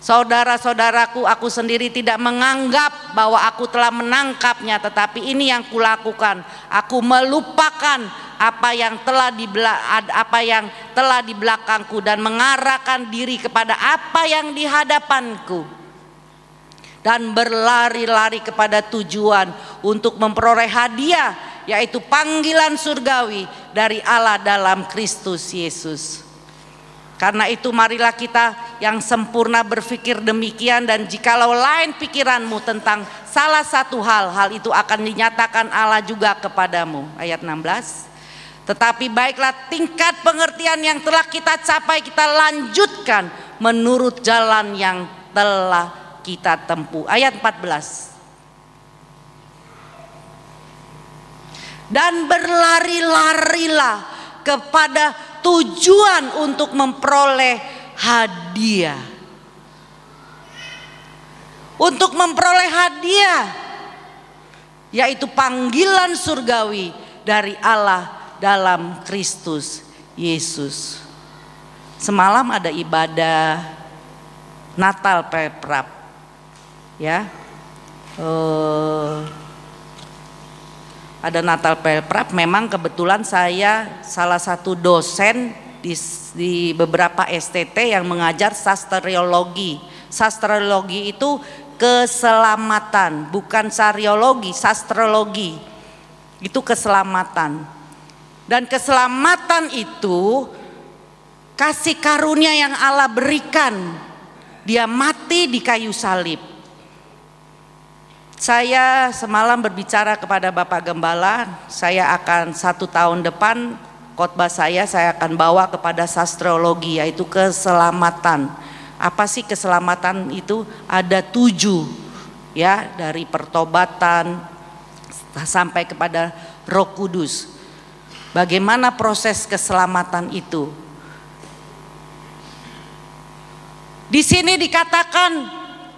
Speaker 4: Saudara-saudaraku, aku sendiri tidak menganggap bahwa aku telah menangkapnya, tetapi ini yang kulakukan. Aku melupakan apa yang telah di belakangku dan mengarahkan diri kepada apa yang di hadapanku, dan berlari-lari kepada tujuan untuk memperoleh hadiah, yaitu panggilan surgawi dari Allah dalam Kristus Yesus. Karena itu marilah kita yang sempurna berpikir demikian, dan jikalau lain pikiranmu tentang salah satu hal itu akan dinyatakan Allah juga kepadamu. Ayat 16. Tetapi baiklah tingkat pengertian yang telah kita capai kita lanjutkan menurut jalan yang telah kita tempuh. Ayat 14. Dan berlari-larilah kepada tujuan untuk memperoleh hadiah. Untuk memperoleh hadiah, yaitu panggilan surgawi dari Allah dalam Kristus Yesus. Semalam ada ibadah Natal Pelprap, ya. Ada Natal Pelprap. Memang kebetulan saya salah satu dosen di beberapa STT yang mengajar sastriologi. Sastriologi itu keselamatan, bukan sariologi. Sastriologi itu keselamatan. Dan keselamatan itu kasih karunia yang Allah berikan. Dia mati di kayu salib. Saya semalam berbicara kepada Bapak Gembala, saya akan 1 tahun depan khotbah saya akan bawa kepada sastriologi, yaitu keselamatan. Apa sih keselamatan itu? Ada 7, ya, dari pertobatan sampai kepada Roh Kudus. Bagaimana proses keselamatan itu? Di sini dikatakan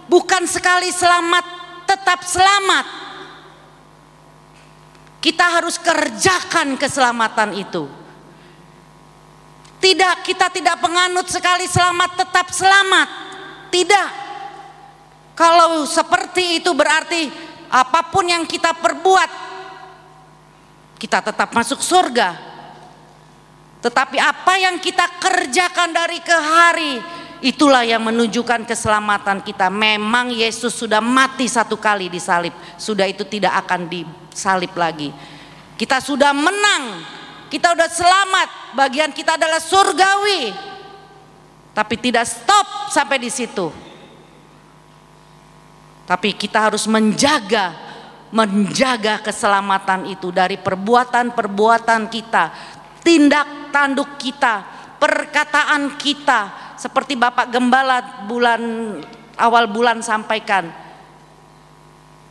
Speaker 4: bukan sekali selamat tetap selamat. Kita harus kerjakan keselamatan itu. Kita tidak penganut sekali selamat tetap selamat. Tidak. Kalau seperti itu berarti apapun yang kita perbuat, kita tetap masuk surga. Tetapi apa yang kita kerjakan dari ke hari, itulah yang menunjukkan keselamatan kita. Memang Yesus sudah mati 1 kali di salib, sudah itu tidak akan disalib lagi. Kita sudah menang, kita sudah selamat, bagian kita adalah surgawi. Tapi tidak stop sampai di situ. Tapi kita harus menjaga keselamatan itu dari perbuatan-perbuatan kita, tindak tanduk kita, perkataan kita. Seperti Bapak Gembala awal bulan sampaikan,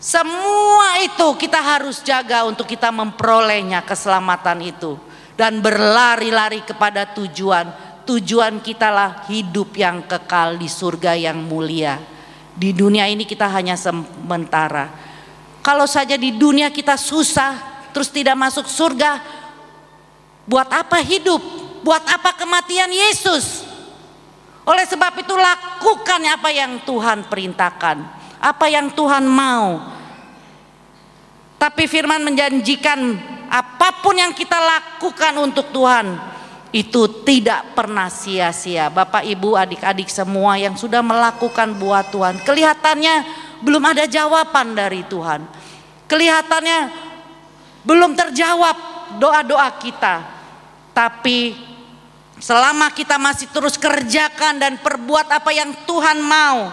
Speaker 4: semua itu kita harus jaga untuk kita memperolehnya keselamatan itu, dan berlari-lari kepada tujuan. Tujuan kita lah hidup yang kekal di surga yang mulia. Di dunia ini kita hanya sementara. Kalau saja di dunia kita susah terus tidak masuk surga, buat apa hidup? Buat apa kematian Yesus? Oleh sebab itu lakukan apa yang Tuhan perintahkan, apa yang Tuhan mau. Tapi firman menjanjikan apapun yang kita lakukan untuk Tuhan itu tidak pernah sia-sia. Bapak, Ibu, adik-adik semua yang sudah melakukan buat Tuhan, kelihatannya belum ada jawaban dari Tuhan. Kelihatannya belum terjawab doa-doa kita. Tapi selama kita masih terus kerjakan dan perbuat apa yang Tuhan mau,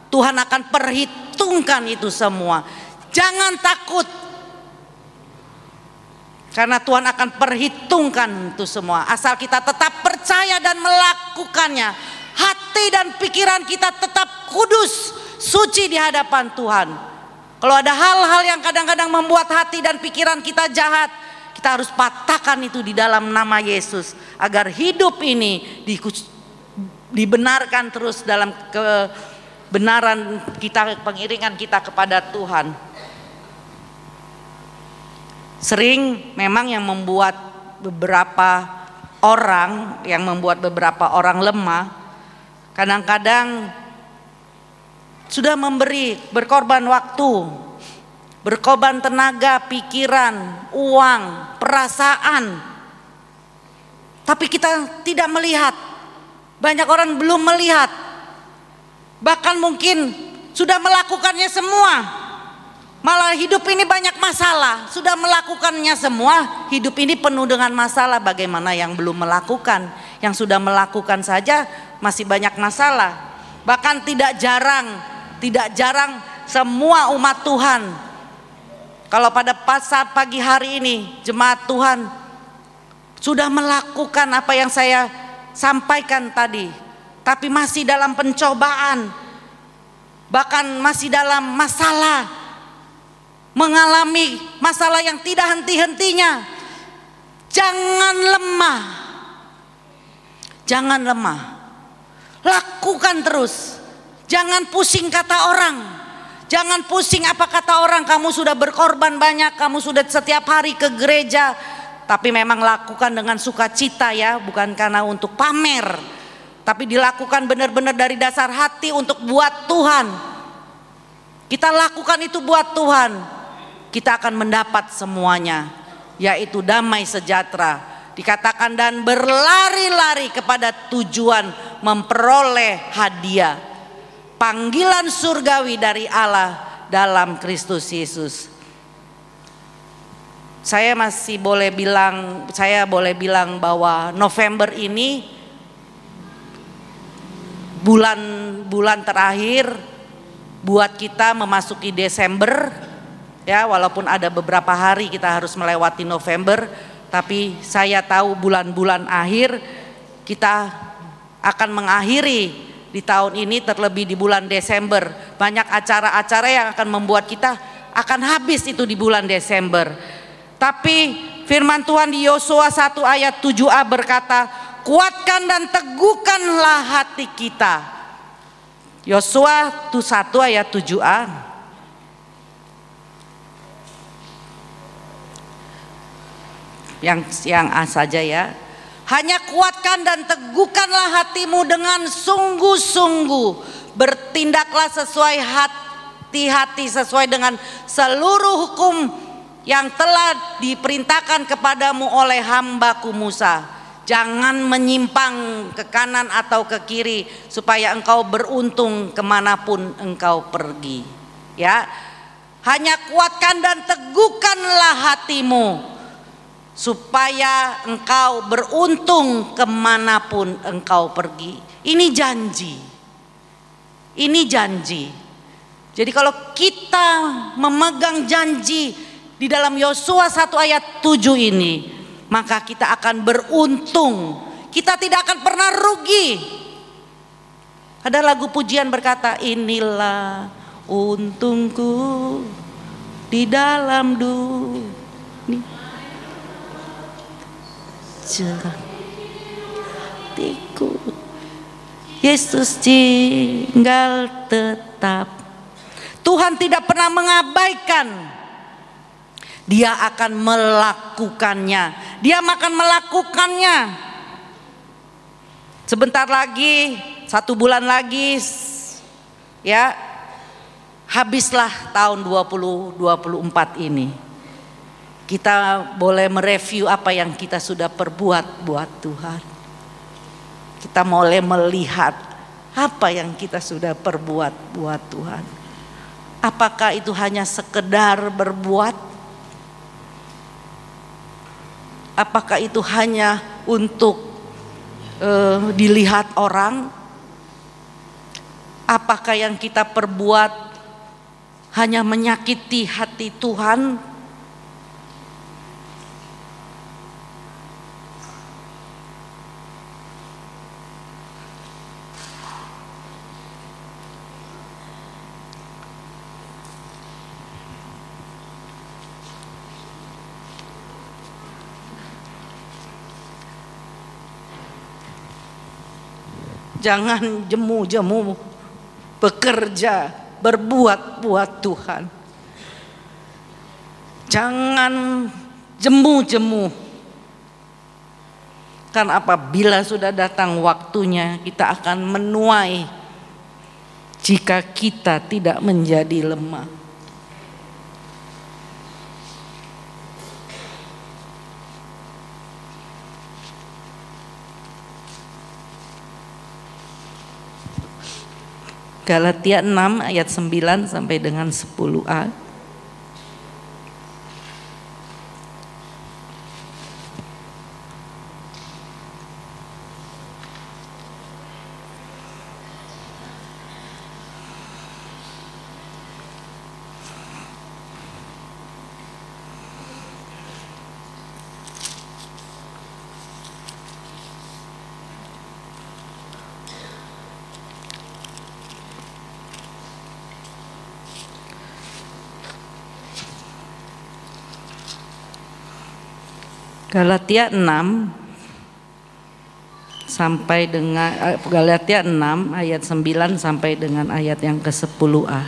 Speaker 4: Tuhan akan perhitungkan itu semua. Jangan takut, karena Tuhan akan perhitungkan itu semua. Asal kita tetap percaya dan melakukannya, hati dan pikiran kita tetap kudus, suci di hadapan Tuhan. Kalau ada hal-hal yang kadang-kadang membuat hati dan pikiran kita jahat, kita harus patahkan itu di dalam nama Yesus, agar hidup ini dibenarkan terus dalam kebenaran kita, pengiringan kita kepada Tuhan. Sering memang yang membuat beberapa orang lemah, kadang-kadang sudah berkorban waktu, berkorban tenaga, pikiran, uang, perasaan, tapi kita tidak melihat. Banyak orang belum melihat, bahkan mungkin sudah melakukannya semua, malah hidup ini banyak masalah. Sudah melakukannya semua, hidup ini penuh dengan masalah. Bagaimana yang belum melakukan? Yang sudah melakukan saja masih banyak masalah. Bahkan tidak jarang semua umat Tuhan, kalau pada saat pagi hari ini jemaat Tuhan sudah melakukan apa yang saya sampaikan tadi, tapi masih dalam pencobaan, bahkan masih dalam masalah, mengalami masalah yang tidak henti-hentinya. Jangan lemah, jangan lemah, lakukan terus. Jangan pusing kata orang, jangan pusing apa kata orang. Kamu sudah berkorban banyak, kamu sudah setiap hari ke gereja, tapi memang lakukan dengan sukacita ya, bukan karena untuk pamer, tapi dilakukan benar-benar dari dasar hati untuk buat Tuhan. Kita lakukan itu buat Tuhan, kita akan mendapat semuanya, yaitu damai sejahtera. Dikatakan dan berlari-lari kepada tujuan memperoleh hadiah, panggilan surgawi dari Allah dalam Kristus Yesus. Saya boleh bilang bahwa November ini bulan terakhir buat kita memasuki Desember. Ya, walaupun ada beberapa hari kita harus melewati November, tapi saya tahu bulan-bulan akhir kita akan mengakhiri di tahun ini, terlebih di bulan Desember. Banyak acara-acara yang akan membuat kita akan habis itu di bulan Desember. Tapi firman Tuhan di Yosua 1 ayat 7a berkata, kuatkan dan teguhkanlah hati kita. Yosua 1 ayat 7a. Yang A saja ya. Hanya kuatkan dan teguhkanlah hatimu dengan sungguh-sungguh. Bertindaklah sesuai hati-hati, sesuai dengan seluruh hukum yang telah diperintahkan kepadamu oleh hambaku Musa. Jangan menyimpang ke kanan atau ke kiri, supaya engkau beruntung kemanapun engkau pergi. Ya, hanya kuatkan dan teguhkanlah hatimu, supaya engkau beruntung kemanapun engkau pergi. Ini janji, ini janji. Jadi kalau kita memegang janji di dalam Yosua 1 ayat 7 ini, maka kita akan beruntung. Kita tidak akan pernah rugi. Ada lagu pujian berkata, inilah untungku di dalam dunia, hatiku Yesus tinggal tetap. Tuhan tidak pernah mengabaikan. Dia akan melakukannya. Dia akan melakukannya. Sebentar lagi, 1 bulan lagi, ya, habislah tahun 2024 ini. Kita boleh mereview apa yang kita sudah perbuat buat Tuhan. Kita boleh melihat apa yang kita sudah perbuat buat Tuhan. Apakah itu hanya sekedar berbuat? Apakah itu hanya untuk dilihat orang? Apakah yang kita perbuat hanya menyakiti hati Tuhan? Jangan jemu-jemu bekerja, berbuat buat Tuhan. Jangan jemu-jemu. Kan apabila sudah datang waktunya, kita akan menuai jika kita tidak menjadi lemah. Galatia 6 ayat 9 sampai dengan 10a. Galatia 6 sampai dengan Galatia 6 ayat 9 sampai dengan ayat yang ke-10a.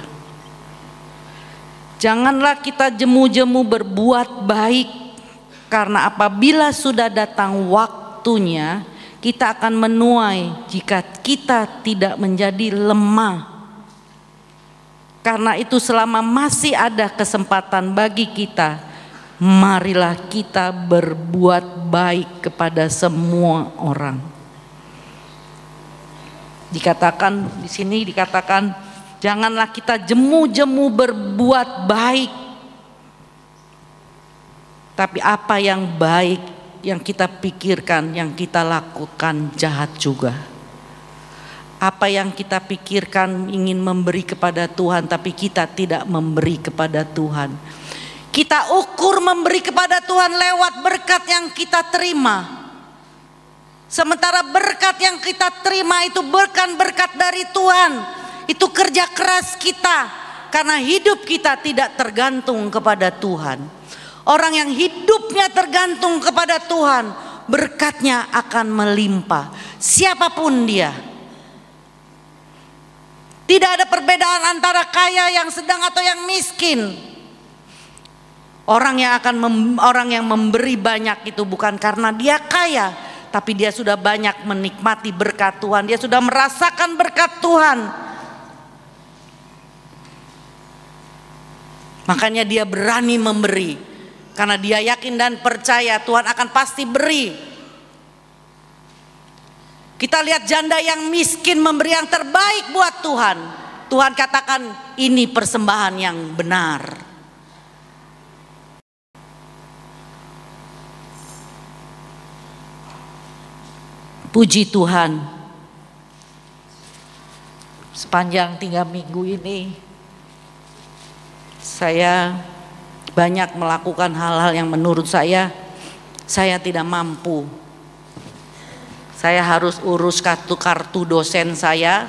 Speaker 4: Janganlah kita jemu-jemu berbuat baik, karena apabila sudah datang waktunya kita akan menuai jika kita tidak menjadi lemah. Karena itu selama masih ada kesempatan bagi kita, marilah kita berbuat baik kepada semua orang. Dikatakan di sini, dikatakan janganlah kita jemu-jemu berbuat baik. Tapi apa yang baik yang kita pikirkan, yang kita lakukan jahat juga. Apa yang kita pikirkan ingin memberi kepada Tuhan, tapi kita tidak memberi kepada Tuhan. Kita ukur memberi kepada Tuhan lewat berkat yang kita terima. Sementara berkat yang kita terima itu bukan berkat dari Tuhan. Itu kerja keras kita. Karena hidup kita tidak tergantung kepada Tuhan. Orang yang hidupnya tergantung kepada Tuhan, berkatnya akan melimpah. Siapapun dia. Tidak ada perbedaan antara kaya yang sedang atau yang miskin. Orang yang memberi banyak itu bukan karena dia kaya, tapi dia sudah banyak menikmati berkat Tuhan. Dia sudah merasakan berkat Tuhan. Makanya dia berani memberi, karena dia yakin dan percaya Tuhan akan pasti beri. Kita lihat janda yang miskin memberi yang terbaik buat Tuhan. Tuhan katakan ini persembahan yang benar. Puji Tuhan, sepanjang 3 minggu ini saya banyak melakukan hal-hal yang menurut saya tidak mampu. Saya harus urus kartu dosen saya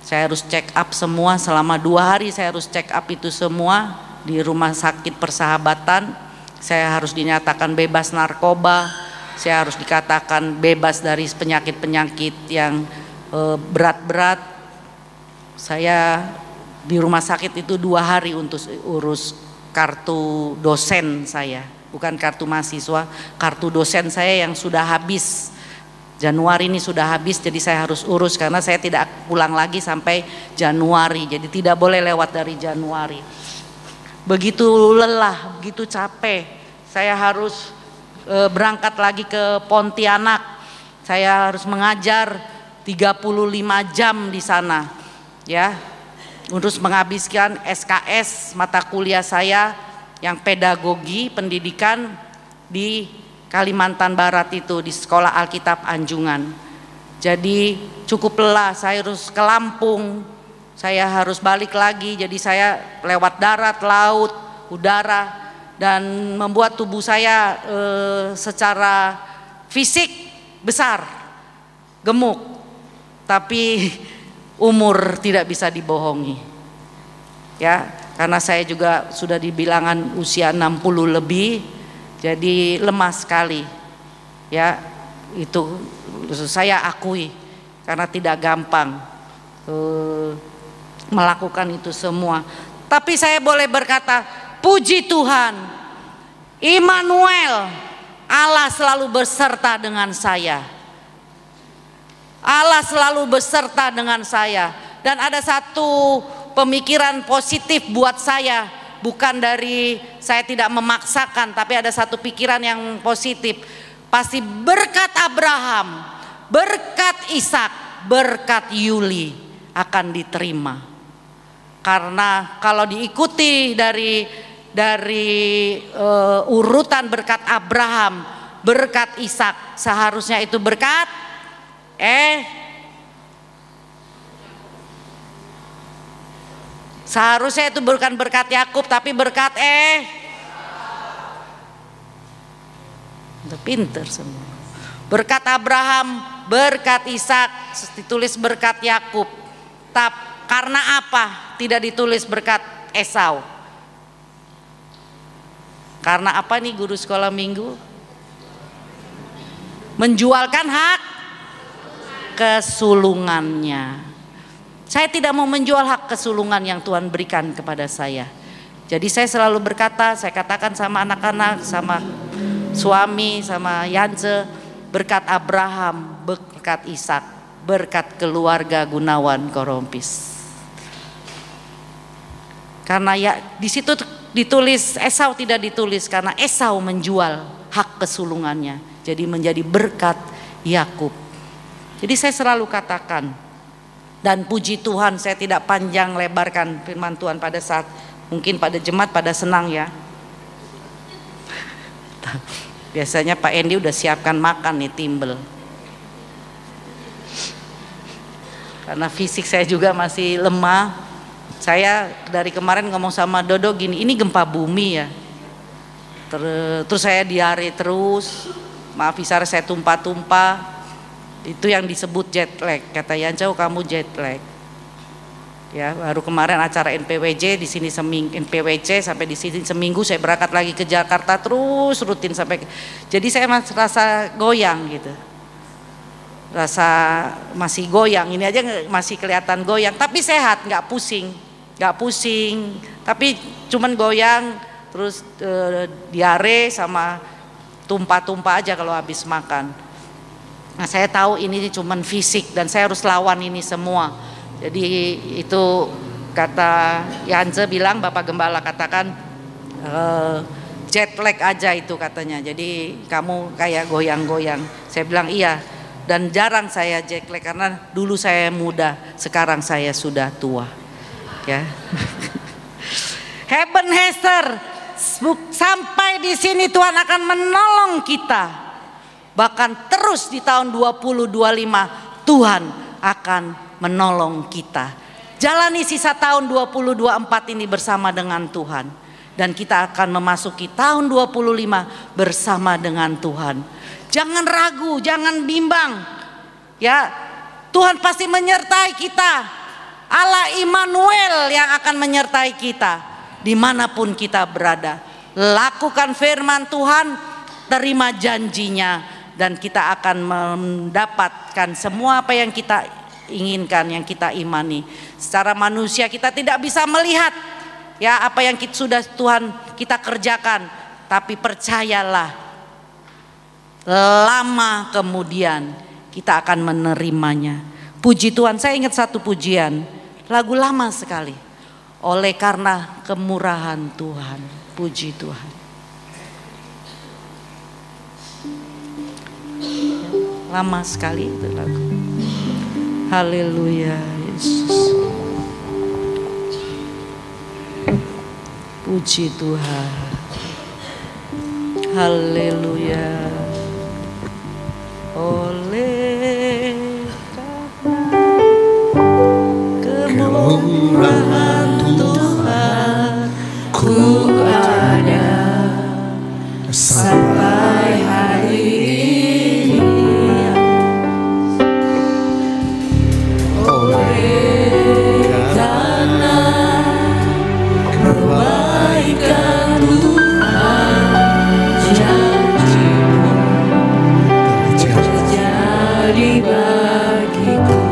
Speaker 4: harus check up semua selama 2 hari. Saya harus check up itu semua di rumah sakit Persahabatan. Saya harus dinyatakan bebas narkoba. Saya harus dikatakan bebas dari penyakit-penyakit yang berat-berat. Saya di rumah sakit itu 2 hari untuk urus kartu dosen saya, bukan kartu mahasiswa, kartu dosen saya yang sudah habis. Januari ini sudah habis, jadi saya harus urus karena saya tidak pulang lagi sampai Januari. Jadi tidak boleh lewat dari Januari. Begitu lelah, begitu capek. Saya harus berangkat lagi ke Pontianak. Saya harus mengajar 35 jam di sana, ya, untuk menghabiskan SKS mata kuliah saya yang pedagogi pendidikan di Kalimantan Barat itu, di Sekolah Alkitab Anjungan. Jadi cukup lelah. Saya harus ke Lampung, saya harus balik lagi. Jadi saya lewat darat, laut, udara, dan membuat tubuh saya secara fisik besar, gemuk, tapi umur tidak bisa dibohongi, ya, karena saya juga sudah dibilangan usia 60 lebih, jadi lemah sekali, ya, itu saya akui, karena tidak gampang melakukan itu semua. Tapi saya boleh berkata, puji Tuhan, Immanuel, Allah selalu beserta dengan saya. Allah selalu beserta dengan saya. Dan ada satu pemikiran positif buat saya, bukan dari saya tidak memaksakan, tapi ada satu pikiran yang positif. Pasti berkat Abraham, berkat Ishak, berkat Yuli akan diterima. Karena kalau diikuti dari urutan berkat Abraham, berkat Ishak, seharusnya itu berkat seharusnya itu bukan berkat Yakub, tapi berkat udah pinter semua. Berkat Abraham, berkat Ishak, ditulis berkat Yakub. Karena apa tidak ditulis berkat Esau? Karena apa nih guru sekolah minggu? Menjualkan hak kesulungannya. Saya tidak mau menjual hak kesulungan yang Tuhan berikan kepada saya. Jadi saya selalu berkata, saya katakan sama anak-anak, sama suami, sama Yance, berkat Abraham, berkat Ishak, berkat keluarga Gunawan Korompis. Karena ya di situ ditulis Esau tidak ditulis, karena Esau menjual hak kesulungannya, jadi menjadi berkat Yakub. Jadi saya selalu katakan, dan puji Tuhan saya tidak panjang lebarkan firman Tuhan pada saat mungkin pada jemaat pada senang ya. Biasanya Pak Endi udah siapkan makan nih timbel. Karena fisik saya juga masih lemah. Saya dari kemarin ngomong sama Dodo gini, ini gempa bumi ya. Terus saya diare terus, maaf Isara saya tumpah-tumpah. Itu yang disebut jet lag. Kata Yancau, kamu jet lag. Ya, baru kemarin acara NPWJ di sini NPWC sampai di sini seminggu, saya berangkat lagi ke Jakarta terus rutin sampai. Jadi saya masih rasa goyang gitu. Rasa masih goyang, ini aja masih kelihatan goyang, tapi sehat, nggak pusing, tapi cuman goyang terus diare sama tumpah-tumpah aja kalau habis makan. Nah saya tahu ini cuman fisik dan saya harus lawan ini semua. Jadi itu kata Yance bilang, Bapak Gembala katakan jet lag aja itu katanya. Jadi kamu kayak goyang-goyang. Saya bilang iya. Dan jarang saya jet lag karena dulu saya muda, sekarang saya sudah tua. Ya. Heaven Hester, sampai di sini Tuhan akan menolong kita. Bahkan terus di tahun 2025 Tuhan akan menolong kita. Jalani sisa tahun 2024 ini bersama dengan Tuhan. Dan kita akan memasuki tahun 2025 bersama dengan Tuhan. Jangan ragu, jangan bimbang. Ya, Tuhan pasti menyertai kita. Allah Immanuel yang akan menyertai kita dimanapun kita berada. Lakukan firman Tuhan, terima janjinya, dan kita akan mendapatkan semua apa yang kita inginkan, yang kita imani. Secara manusia kita tidak bisa melihat ya apa yang sudah Tuhan kita kerjakan, tapi percayalah, lama kemudian kita akan menerimanya. Puji Tuhan, saya ingat satu pujian, lagu lama sekali. Oleh karena kemurahan Tuhan, puji Tuhan. Lama sekali itu lagu. Haleluya Yesus. Puji Tuhan. Haleluya. Oleh karena kemurahan Tuhan, ku ada sampai hari ini. Oleh karena kebaikan Tuhan, janji-Mu terjadi bagiku.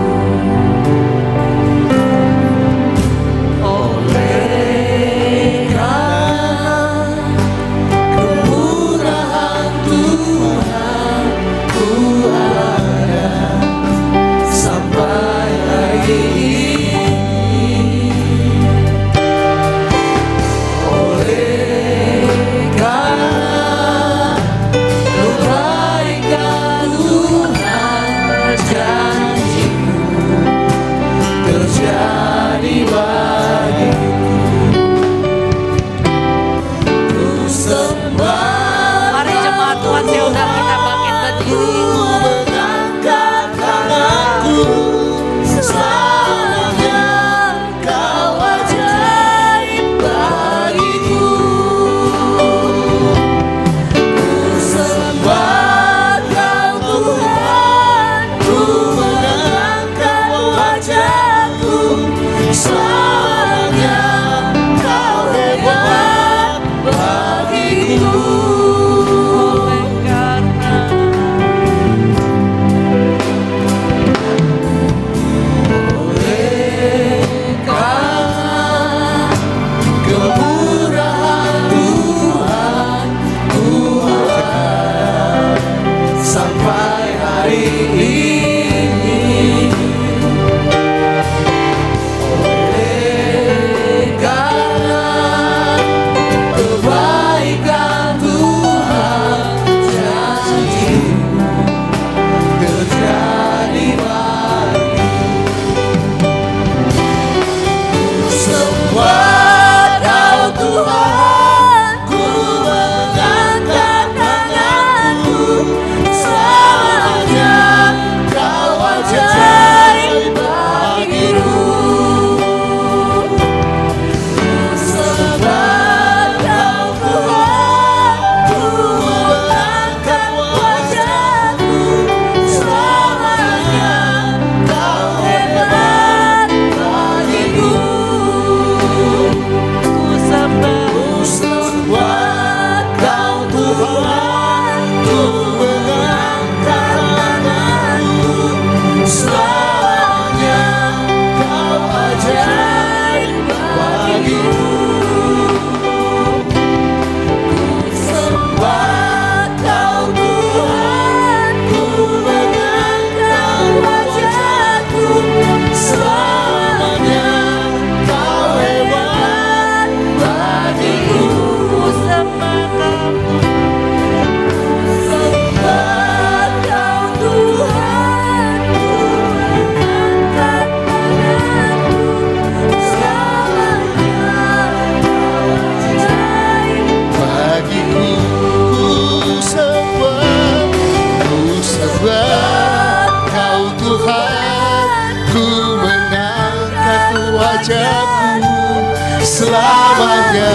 Speaker 3: selamanya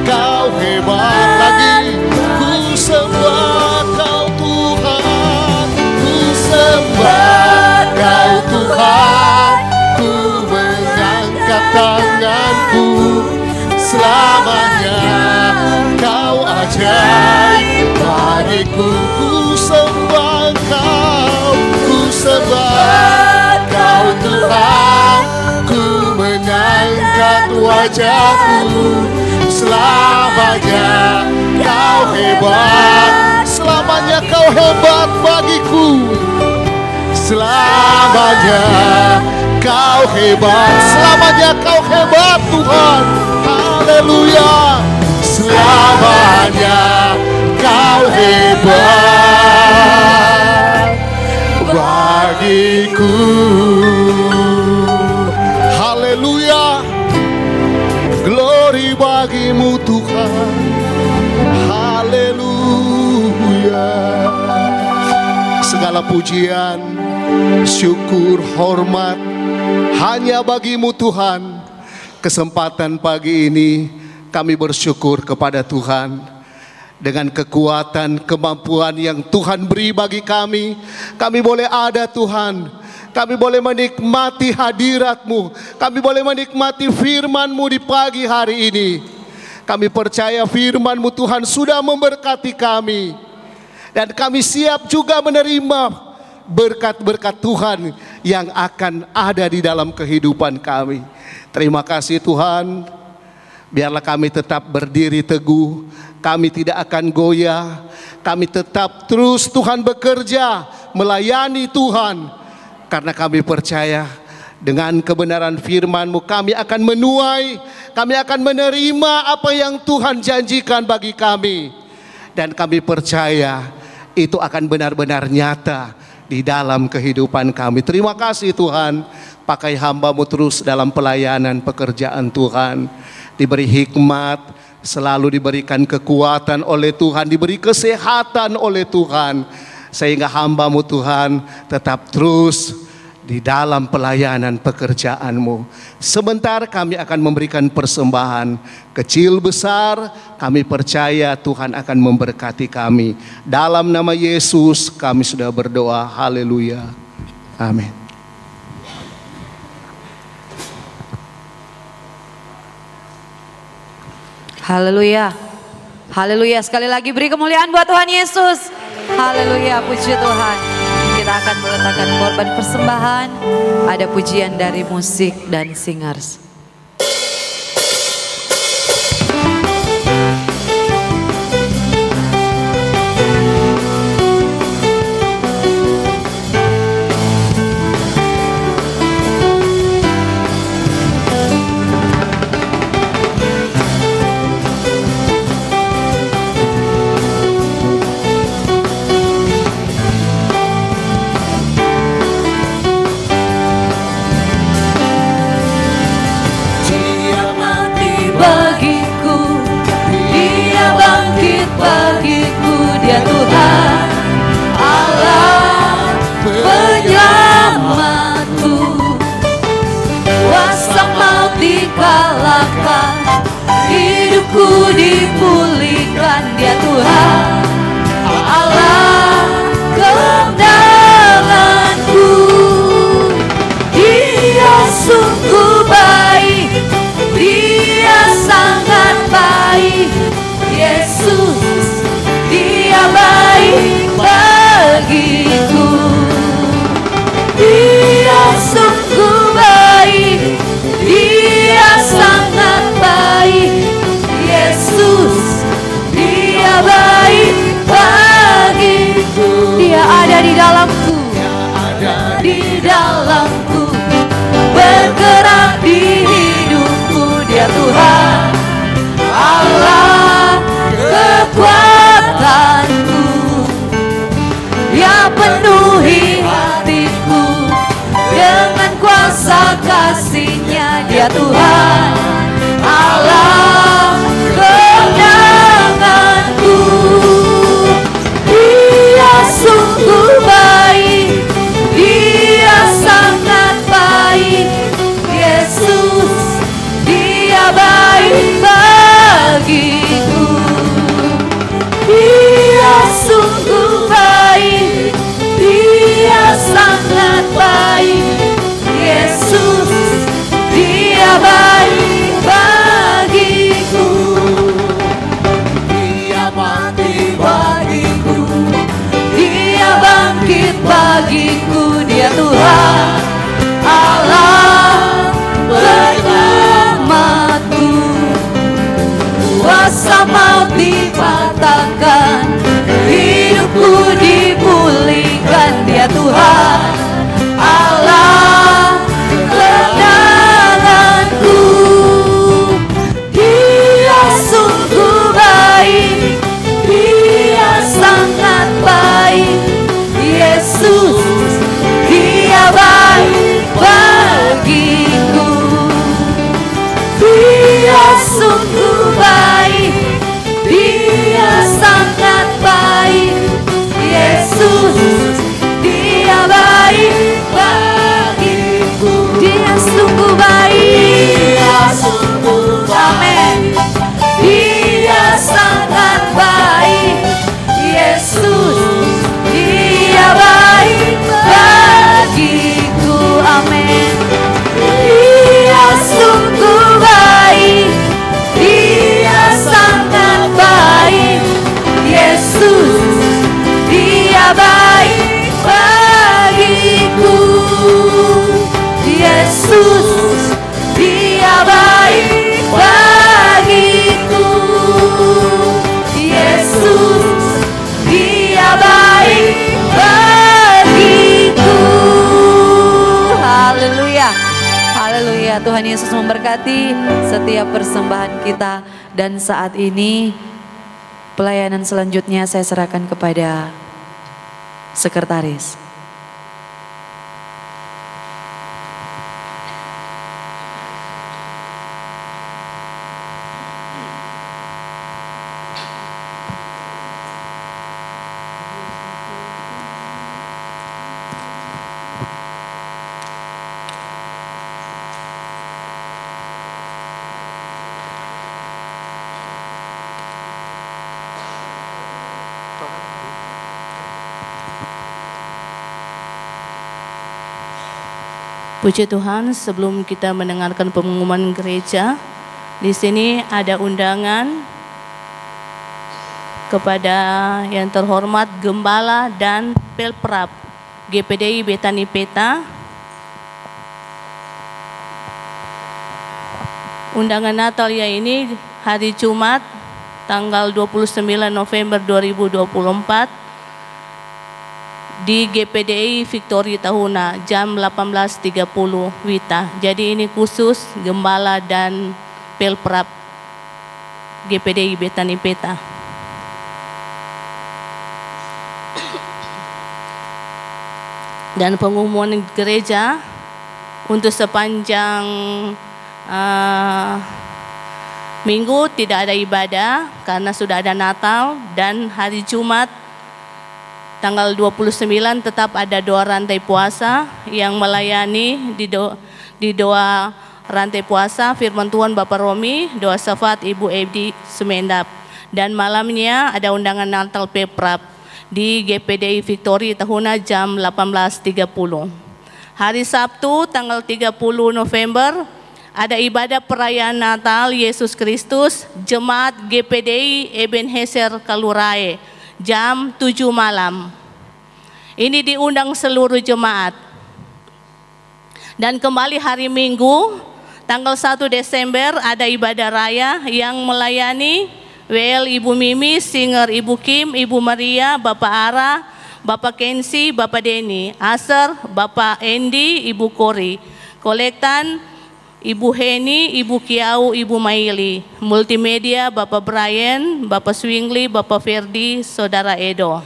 Speaker 3: kau hebat lagi. Ku sembah kau Tuhan, ku sembah kau Tuhan, ku mengangkat tanganku. Selamanya kau ajaib bagiku. Ku sembah kau, ku sembah kau Tuhan, ku mengangkat wajahku. Selamanya kau hebat, selamanya kau hebat bagiku. Selamanya kau hebat, selamanya kau hebat Tuhan. Haleluya. Selamanya kau hebat bagiku. Haleluya. Glory bagimu Tuhan. Haleluya. Segala pujian, syukur, hormat hanya bagimu Tuhan. Kesempatan pagi ini kami bersyukur kepada Tuhan. Dengan kekuatan, kemampuan yang Tuhan beri bagi kami, kami boleh ada Tuhan. Kami boleh menikmati hadirat-Mu. Kami boleh menikmati firman-Mu di pagi hari ini. Kami percaya firman-Mu Tuhan sudah memberkati kami. Dan kami siap juga menerima berkat-berkat Tuhan yang akan ada di dalam kehidupan kami. Terima kasih Tuhan. Biarlah kami tetap berdiri teguh. Kami tidak akan goyah. Kami tetap terus Tuhan bekerja, melayani Tuhan. Karena kami percaya dengan kebenaran firman-Mu kami akan menuai, kami akan menerima apa yang Tuhan janjikan bagi kami. Dan kami percaya itu akan benar-benar nyata di dalam kehidupan kami. Terima kasih Tuhan. Pakai hamba-Mu terus dalam pelayanan pekerjaan Tuhan. Diberi hikmat, selalu diberikan kekuatan oleh Tuhan, diberi kesehatan oleh Tuhan. Sehingga hamba-Mu Tuhan tetap terus di dalam pelayanan pekerjaan-Mu. Sebentar kami akan memberikan persembahan kecil besar. Kami percaya Tuhan akan memberkati kami. Dalam nama Yesus kami sudah berdoa. Haleluya. Amin.
Speaker 1: Haleluya. Haleluya, sekali lagi beri kemuliaan buat Tuhan Yesus. Haleluya, puji Tuhan. Kita akan meletakkan korban persembahan. Ada pujian dari musik dan singers.
Speaker 5: Bagiku dia Tuhan Allah penyelamatku, kuasa maut dikalahkan, hidupku dipulihkan, dia Tuhan Allah kemenanganku. Dia sungguh baik, dia sangat baik, Yesus, dia baik bagiku. Dia sungguh baik, dia sangat baik, Yesus, dia baik bagiku. Dia ada di dalamku, di dalamku, bergerak di hidupku, dia Tuhan Allah kekuatanku, dia penuhi hatiku dengan kuasa kasih-Nya, dia Tuhan Allah kemenanganku. Dia sungguh baik, dia sangat baik, Yesus, dia baik bagiku. Dia sungguh baik, dia sangat baik, Yesus, dia baik bagiku. Dia mati bagiku, dia bangkit bagiku, dia Tuhan Allah penyelamatku, kuasa maut dipatahkan, hidupku dipulihkan, dia Tuhan Allah kemenanganku. Dia sungguh baik, dia sangat baik, Yesus, dia baik bagiku. Dia sungguh baik, dia sangat baik, Yesus, dia baik bagiku. Dia sungguh baik, dia sungguh baik, dia sangat baik, Yesus, dia baik bagiku. Amin. Dia sungguh baik, dia sangat baik, Yesus, dia baik bagiku. Yesus, dia baik bagiku. Yesus, dia baik bagiku.
Speaker 1: Haleluya. Haleluya. Tuhan Yesus memberkati setiap persembahan kita. Dan saat ini pelayanan selanjutnya saya serahkan kepada sekretaris.
Speaker 5: Puji Tuhan, sebelum kita mendengarkan pengumuman gereja, di sini ada undangan kepada yang terhormat Gembala dan Pelprap GPDI Betani Peta. Undangan Natal ya ini hari Jumat tanggal 29 November 2024 di GPDI Victory Tahuna jam 18.30 WITA. Jadi ini khusus Gembala dan Pelprap GPDI Betani Peta. Dan pengumuman gereja untuk sepanjang minggu tidak ada ibadah karena sudah ada Natal, dan hari Jumat tanggal 29 tetap ada doa rantai puasa yang melayani di doa rantai puasa firman Tuhan Bapak Romi, doa syafaat Ibu Ebdi Sumendap, dan malamnya ada undangan Natal Pelprap di GPDI Victory Tahuna jam 18.30. Hari Sabtu tanggal 30 November ada ibadah perayaan Natal Yesus Kristus Jemaat GPDI Ebenezer Kalurae jam 7 malam. Ini diundang seluruh jemaat. Dan kembali hari Minggu tanggal 1 Desember ada ibadah raya yang melayani WL Ibu Mimi, Singer Ibu Kim, Ibu Maria, Bapak Ara, Bapak Kensi, Bapak Denny, Aser, Bapak Endi, Ibu Kori, Kolektan, Ibu Heni, Ibu Kiau, Ibu Maili, Multimedia, Bapak Brian, Bapak Swingli, Bapak Ferdi, Saudara Edo.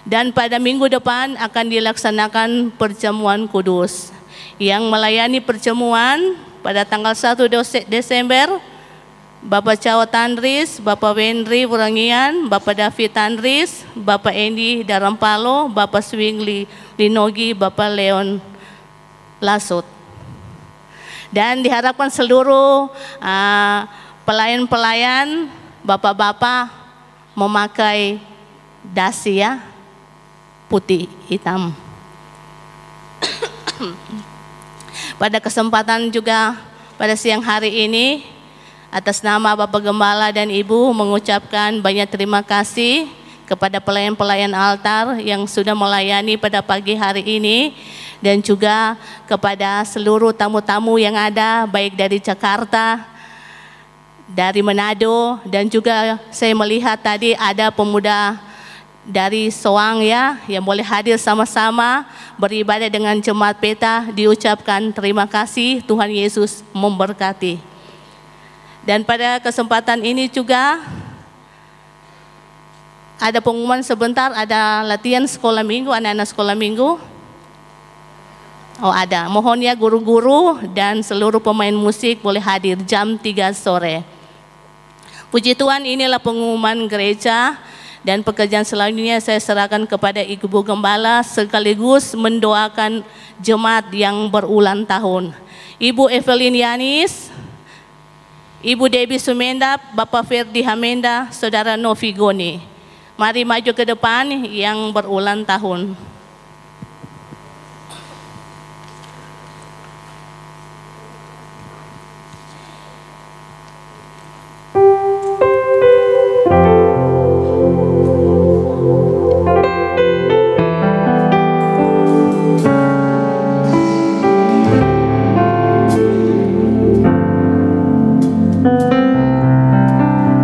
Speaker 5: Dan pada minggu depan akan dilaksanakan perjamuan kudus. Yang melayani perjamuan pada tanggal 1 Desember, Bapak Cao Tandris, Bapak Wendri Wurangian, Bapak David Tandris, Bapak Endi Darampalo, Bapak Swingli Linogi, Bapak Leon Lasut. Dan diharapkan seluruh pelayan-pelayan, bapak-bapak memakai dasi ya, putih hitam. Pada kesempatan juga pada siang hari ini, atas nama Bapak Gembala dan Ibu mengucapkan banyak terima kasih kepada pelayan-pelayan altar yang sudah melayani pada pagi hari ini, dan juga kepada seluruh tamu-tamu yang ada baik dari Jakarta, dari Manado, dan juga saya melihat tadi ada pemuda dari Soang ya yang boleh hadir sama-sama beribadah dengan jemaat Peta. Diucapkan terima kasih, Tuhan Yesus memberkati. Dan pada kesempatan ini juga ada pengumuman sebentar, ada latihan sekolah minggu, anak-anak sekolah minggu. Oh ada, mohon ya guru-guru dan seluruh pemain musik boleh hadir jam 3 sore. Puji Tuhan, inilah pengumuman gereja, dan pekerjaan selanjutnya saya serahkan kepada Ibu Gembala sekaligus mendoakan jemaat yang berulang tahun. Ibu Evelyn Yanis, Ibu Debbie Sumendap, Bapak Ferdi Hamenda, Saudara Novi Goni. Mari maju ke depan yang berulang tahun.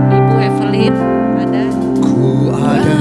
Speaker 4: Ibu Evelyn ada.
Speaker 3: Ku ada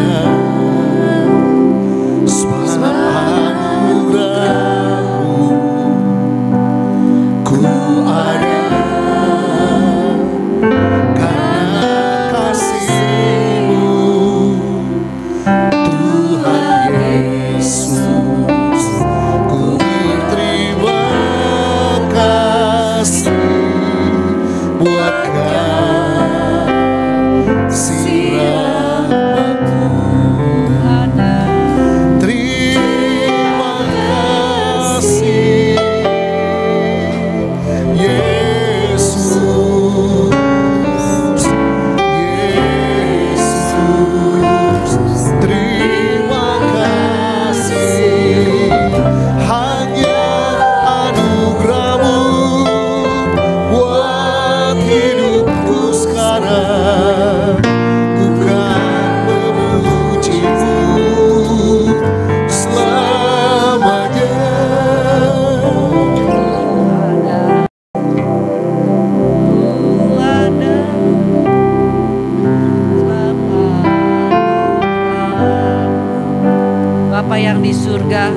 Speaker 4: yang di surga,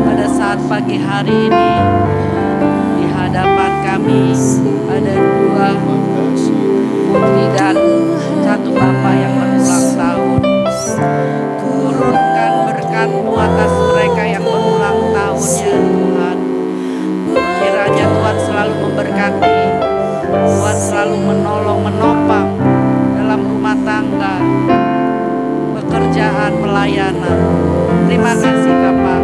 Speaker 4: pada saat pagi hari ini di hadapan kami ada 2 putri dan 1 bapak yang berulang tahun. Turunkan berkat-Mu atas mereka yang berulang tahun ya Tuhan. Kiranya Tuhan selalu memberkati, Tuhan selalu menolong, menopang dalam rumah tangga, pekerjaan, pelayanan. Terima kasih Bapak.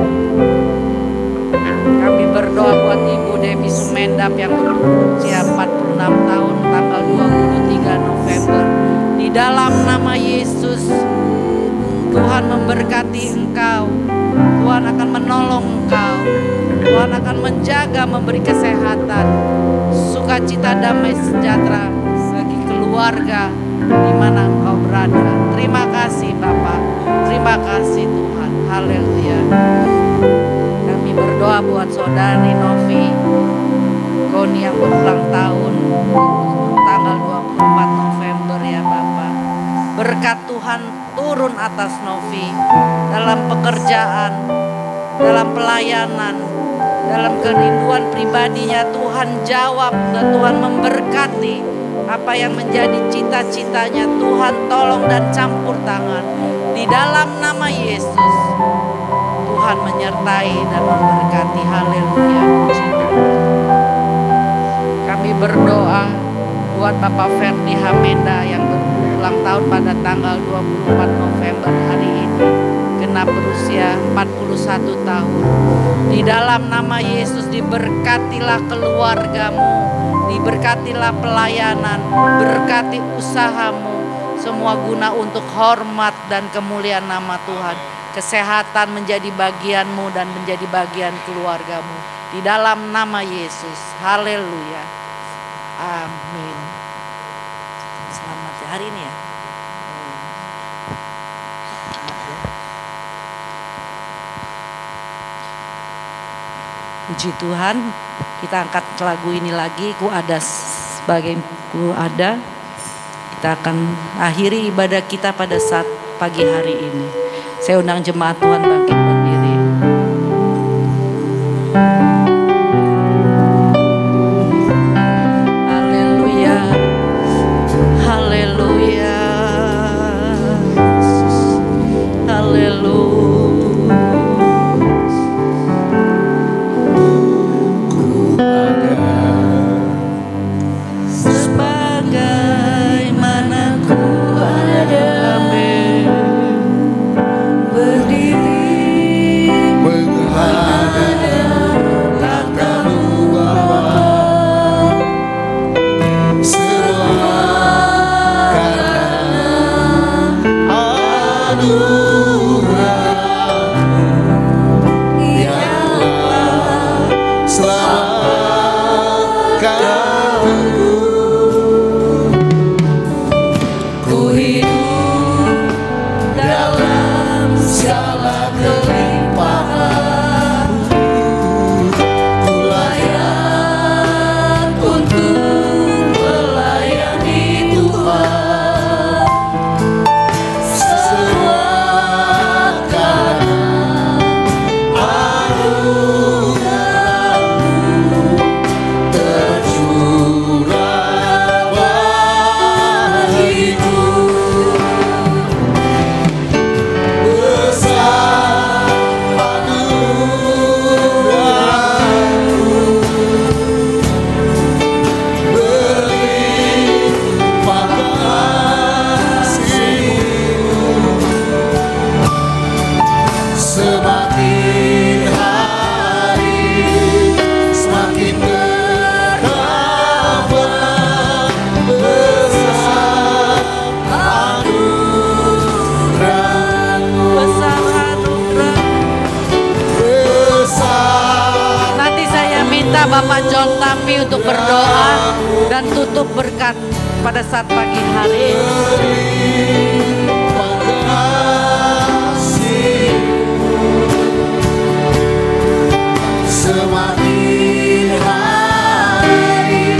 Speaker 4: Kami berdoa buat Ibu Debbie Sumendap yang berusia 46 tahun tanggal 23 November. Di dalam nama Yesus, Tuhan memberkati engkau. Tuhan akan menolong engkau. Tuhan akan menjaga, memberi kesehatan, sukacita, damai, sejahtera bagi keluarga di mana engkau berada. Terima kasih Bapak. Terima kasih Tuhan. Haleluya. Kami berdoa buat saudari Novi Goni yang berulang tahun tanggal 24 November ya Bapak. Berkat Tuhan turun atas Novi dalam pekerjaan, dalam pelayanan, dalam kerinduan pribadinya. Tuhan jawab dan Tuhan memberkati apa yang menjadi cita-citanya. Tuhan tolong dan campur tangan. Di dalam nama Yesus, Tuhan menyertai dan memberkati. Haleluya. Kami berdoa buat Bapak Ferdi Hamenda yang berulang tahun pada tanggal 24 November hari ini, genap berusia 41 tahun. Di dalam nama Yesus diberkatilah keluargamu, diberkatilah pelayanan, berkati usahamu, semua guna untuk hormat dan kemuliaan nama Tuhan. Kesehatan menjadi bagianmu dan menjadi bagian keluargamu. Di dalam nama Yesus. Haleluya. Amin. Selamat hari ini ya. Puji Tuhan, kita angkat lagu ini lagi. Ku ada sebagai ku ada. Kita akan akhiri ibadah kita pada saat pagi hari ini. Saya undang jemaat Tuhan bangkit berdiri. Haleluya. Haleluya. Haleluya. Bapak John Tapi untuk berdoa dan tutup berkat pada saat pagi hari ini.
Speaker 3: Semakin hari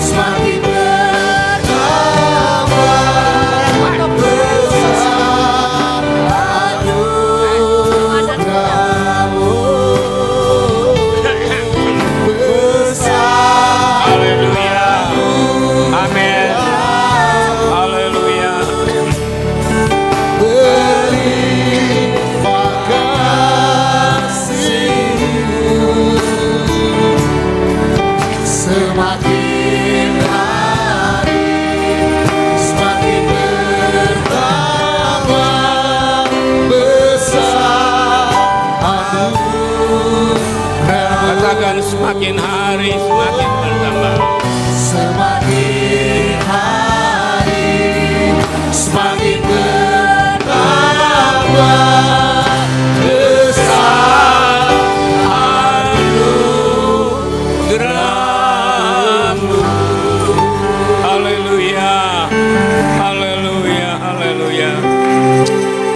Speaker 3: semakin bertambah besar anugerah. semakin bertambah besar
Speaker 2: anugerah-Mu. Haleluya, haleluya, haleluya.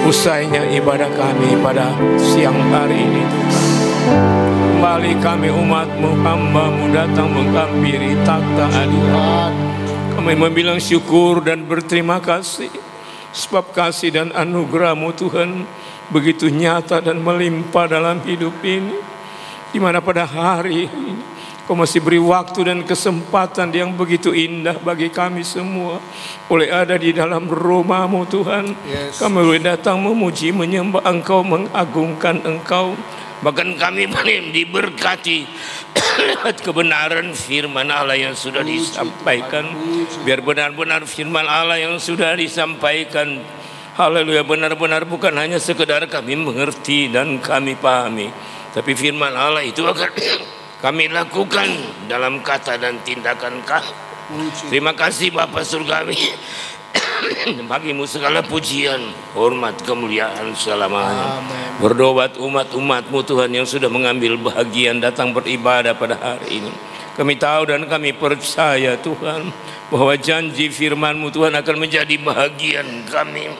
Speaker 2: Usainya ibadah kami pada siang hari ini, kembali kami umat-Mu, hamba-Mu datang menghampiri takhta hadirat. Kami membilang syukur dan berterima kasih, sebab kasih dan anugerah-Mu Tuhan begitu nyata dan melimpah dalam hidup ini, di mana pada hari ini Kau masih beri waktu dan kesempatan yang begitu indah bagi kami semua, boleh ada di dalam rumah-Mu Tuhan. Kami boleh datang memuji, menyembah Engkau, mengagungkan Engkau. Bahkan kami boleh diberkati lewat kebenaran firman Allah yang sudah disampaikan. Biar benar-benar firman Allah yang sudah disampaikan, haleluya, benar-benar bukan hanya sekedar kami mengerti dan kami pahami, tapi firman Allah itu akan kami lakukan dalam kata dan tindakan kami. Terima kasih Bapa Surgawi. Bagi-Mu segala pujian, hormat, kemuliaan selamanya. Berdoa umat-umat-Mu Tuhan yang sudah mengambil bahagian datang beribadah pada hari ini. Kami tahu dan kami percaya Tuhan, bahwa janji firman-Mu Tuhan akan menjadi bahagian kami.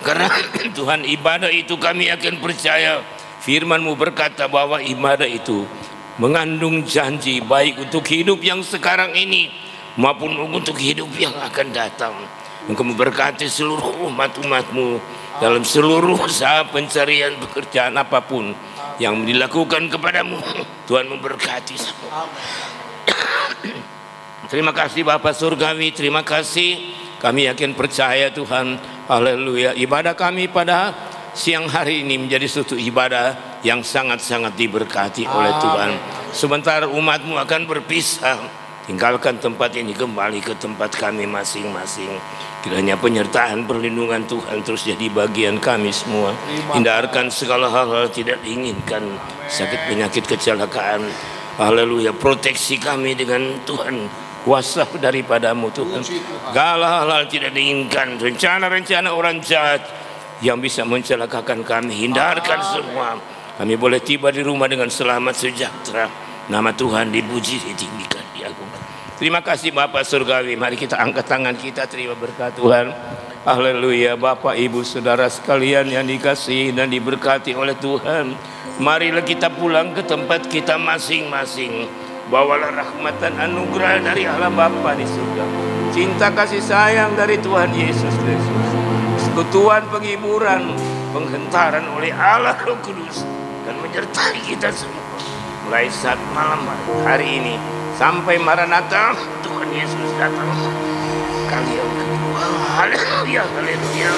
Speaker 2: Karena Tuhan, ibadah itu kami akan percaya firman-Mu berkata bahwa ibadah itu mengandung janji baik untuk hidup yang sekarang ini maupun untuk hidup yang akan datang. Engkau memberkati seluruh umat-umat-Mu dalam seluruh usaha pencarian pekerjaan apapun yang dilakukan kepadamu. Tuhan memberkati semua. Terima kasih Bapa Surgawi, terima kasih. Kami yakin percaya Tuhan, haleluya, ibadah kami pada siang hari ini menjadi suatu ibadah yang sangat-sangat diberkati oleh Tuhan. Sebentar umat-Mu akan berpisah, tinggalkan tempat ini, kembali ke tempat kami masing-masing. Kiranya penyertaan perlindungan Tuhan terus jadi bagian kami semua. Hindarkan segala hal-hal tidak diinginkan, sakit, penyakit, kecelakaan. Haleluya, proteksi kami dengan Tuhan, kuasa daripada-Mu Tuhan. Segala hal-hal tidak diinginkan, rencana-rencana orang jahat yang bisa mencelakakan kami, hindarkan semua. Kami boleh tiba di rumah dengan selamat sejahtera. Nama Tuhan dipuji, ditinggikan, diagungkan. Terima kasih Bapa Surgawi. Mari kita angkat tangan kita, terima berkat Tuhan. Haleluya. Bapak, Ibu, Saudara sekalian yang dikasihi dan diberkati oleh Tuhan, marilah kita pulang ke tempat kita masing-masing. Bawalah rahmat dan anugerah dari Allah Bapa di surga, cinta kasih sayang dari Tuhan Yesus Kristus, sekutuan, penghiburan, penghentaran oleh Allah Roh Kudus dan menyertai kita semua mulai saat malam hari ini sampai Maranatha Tuhan Yesus datang kali yang kedua. Haleluya, haleluya.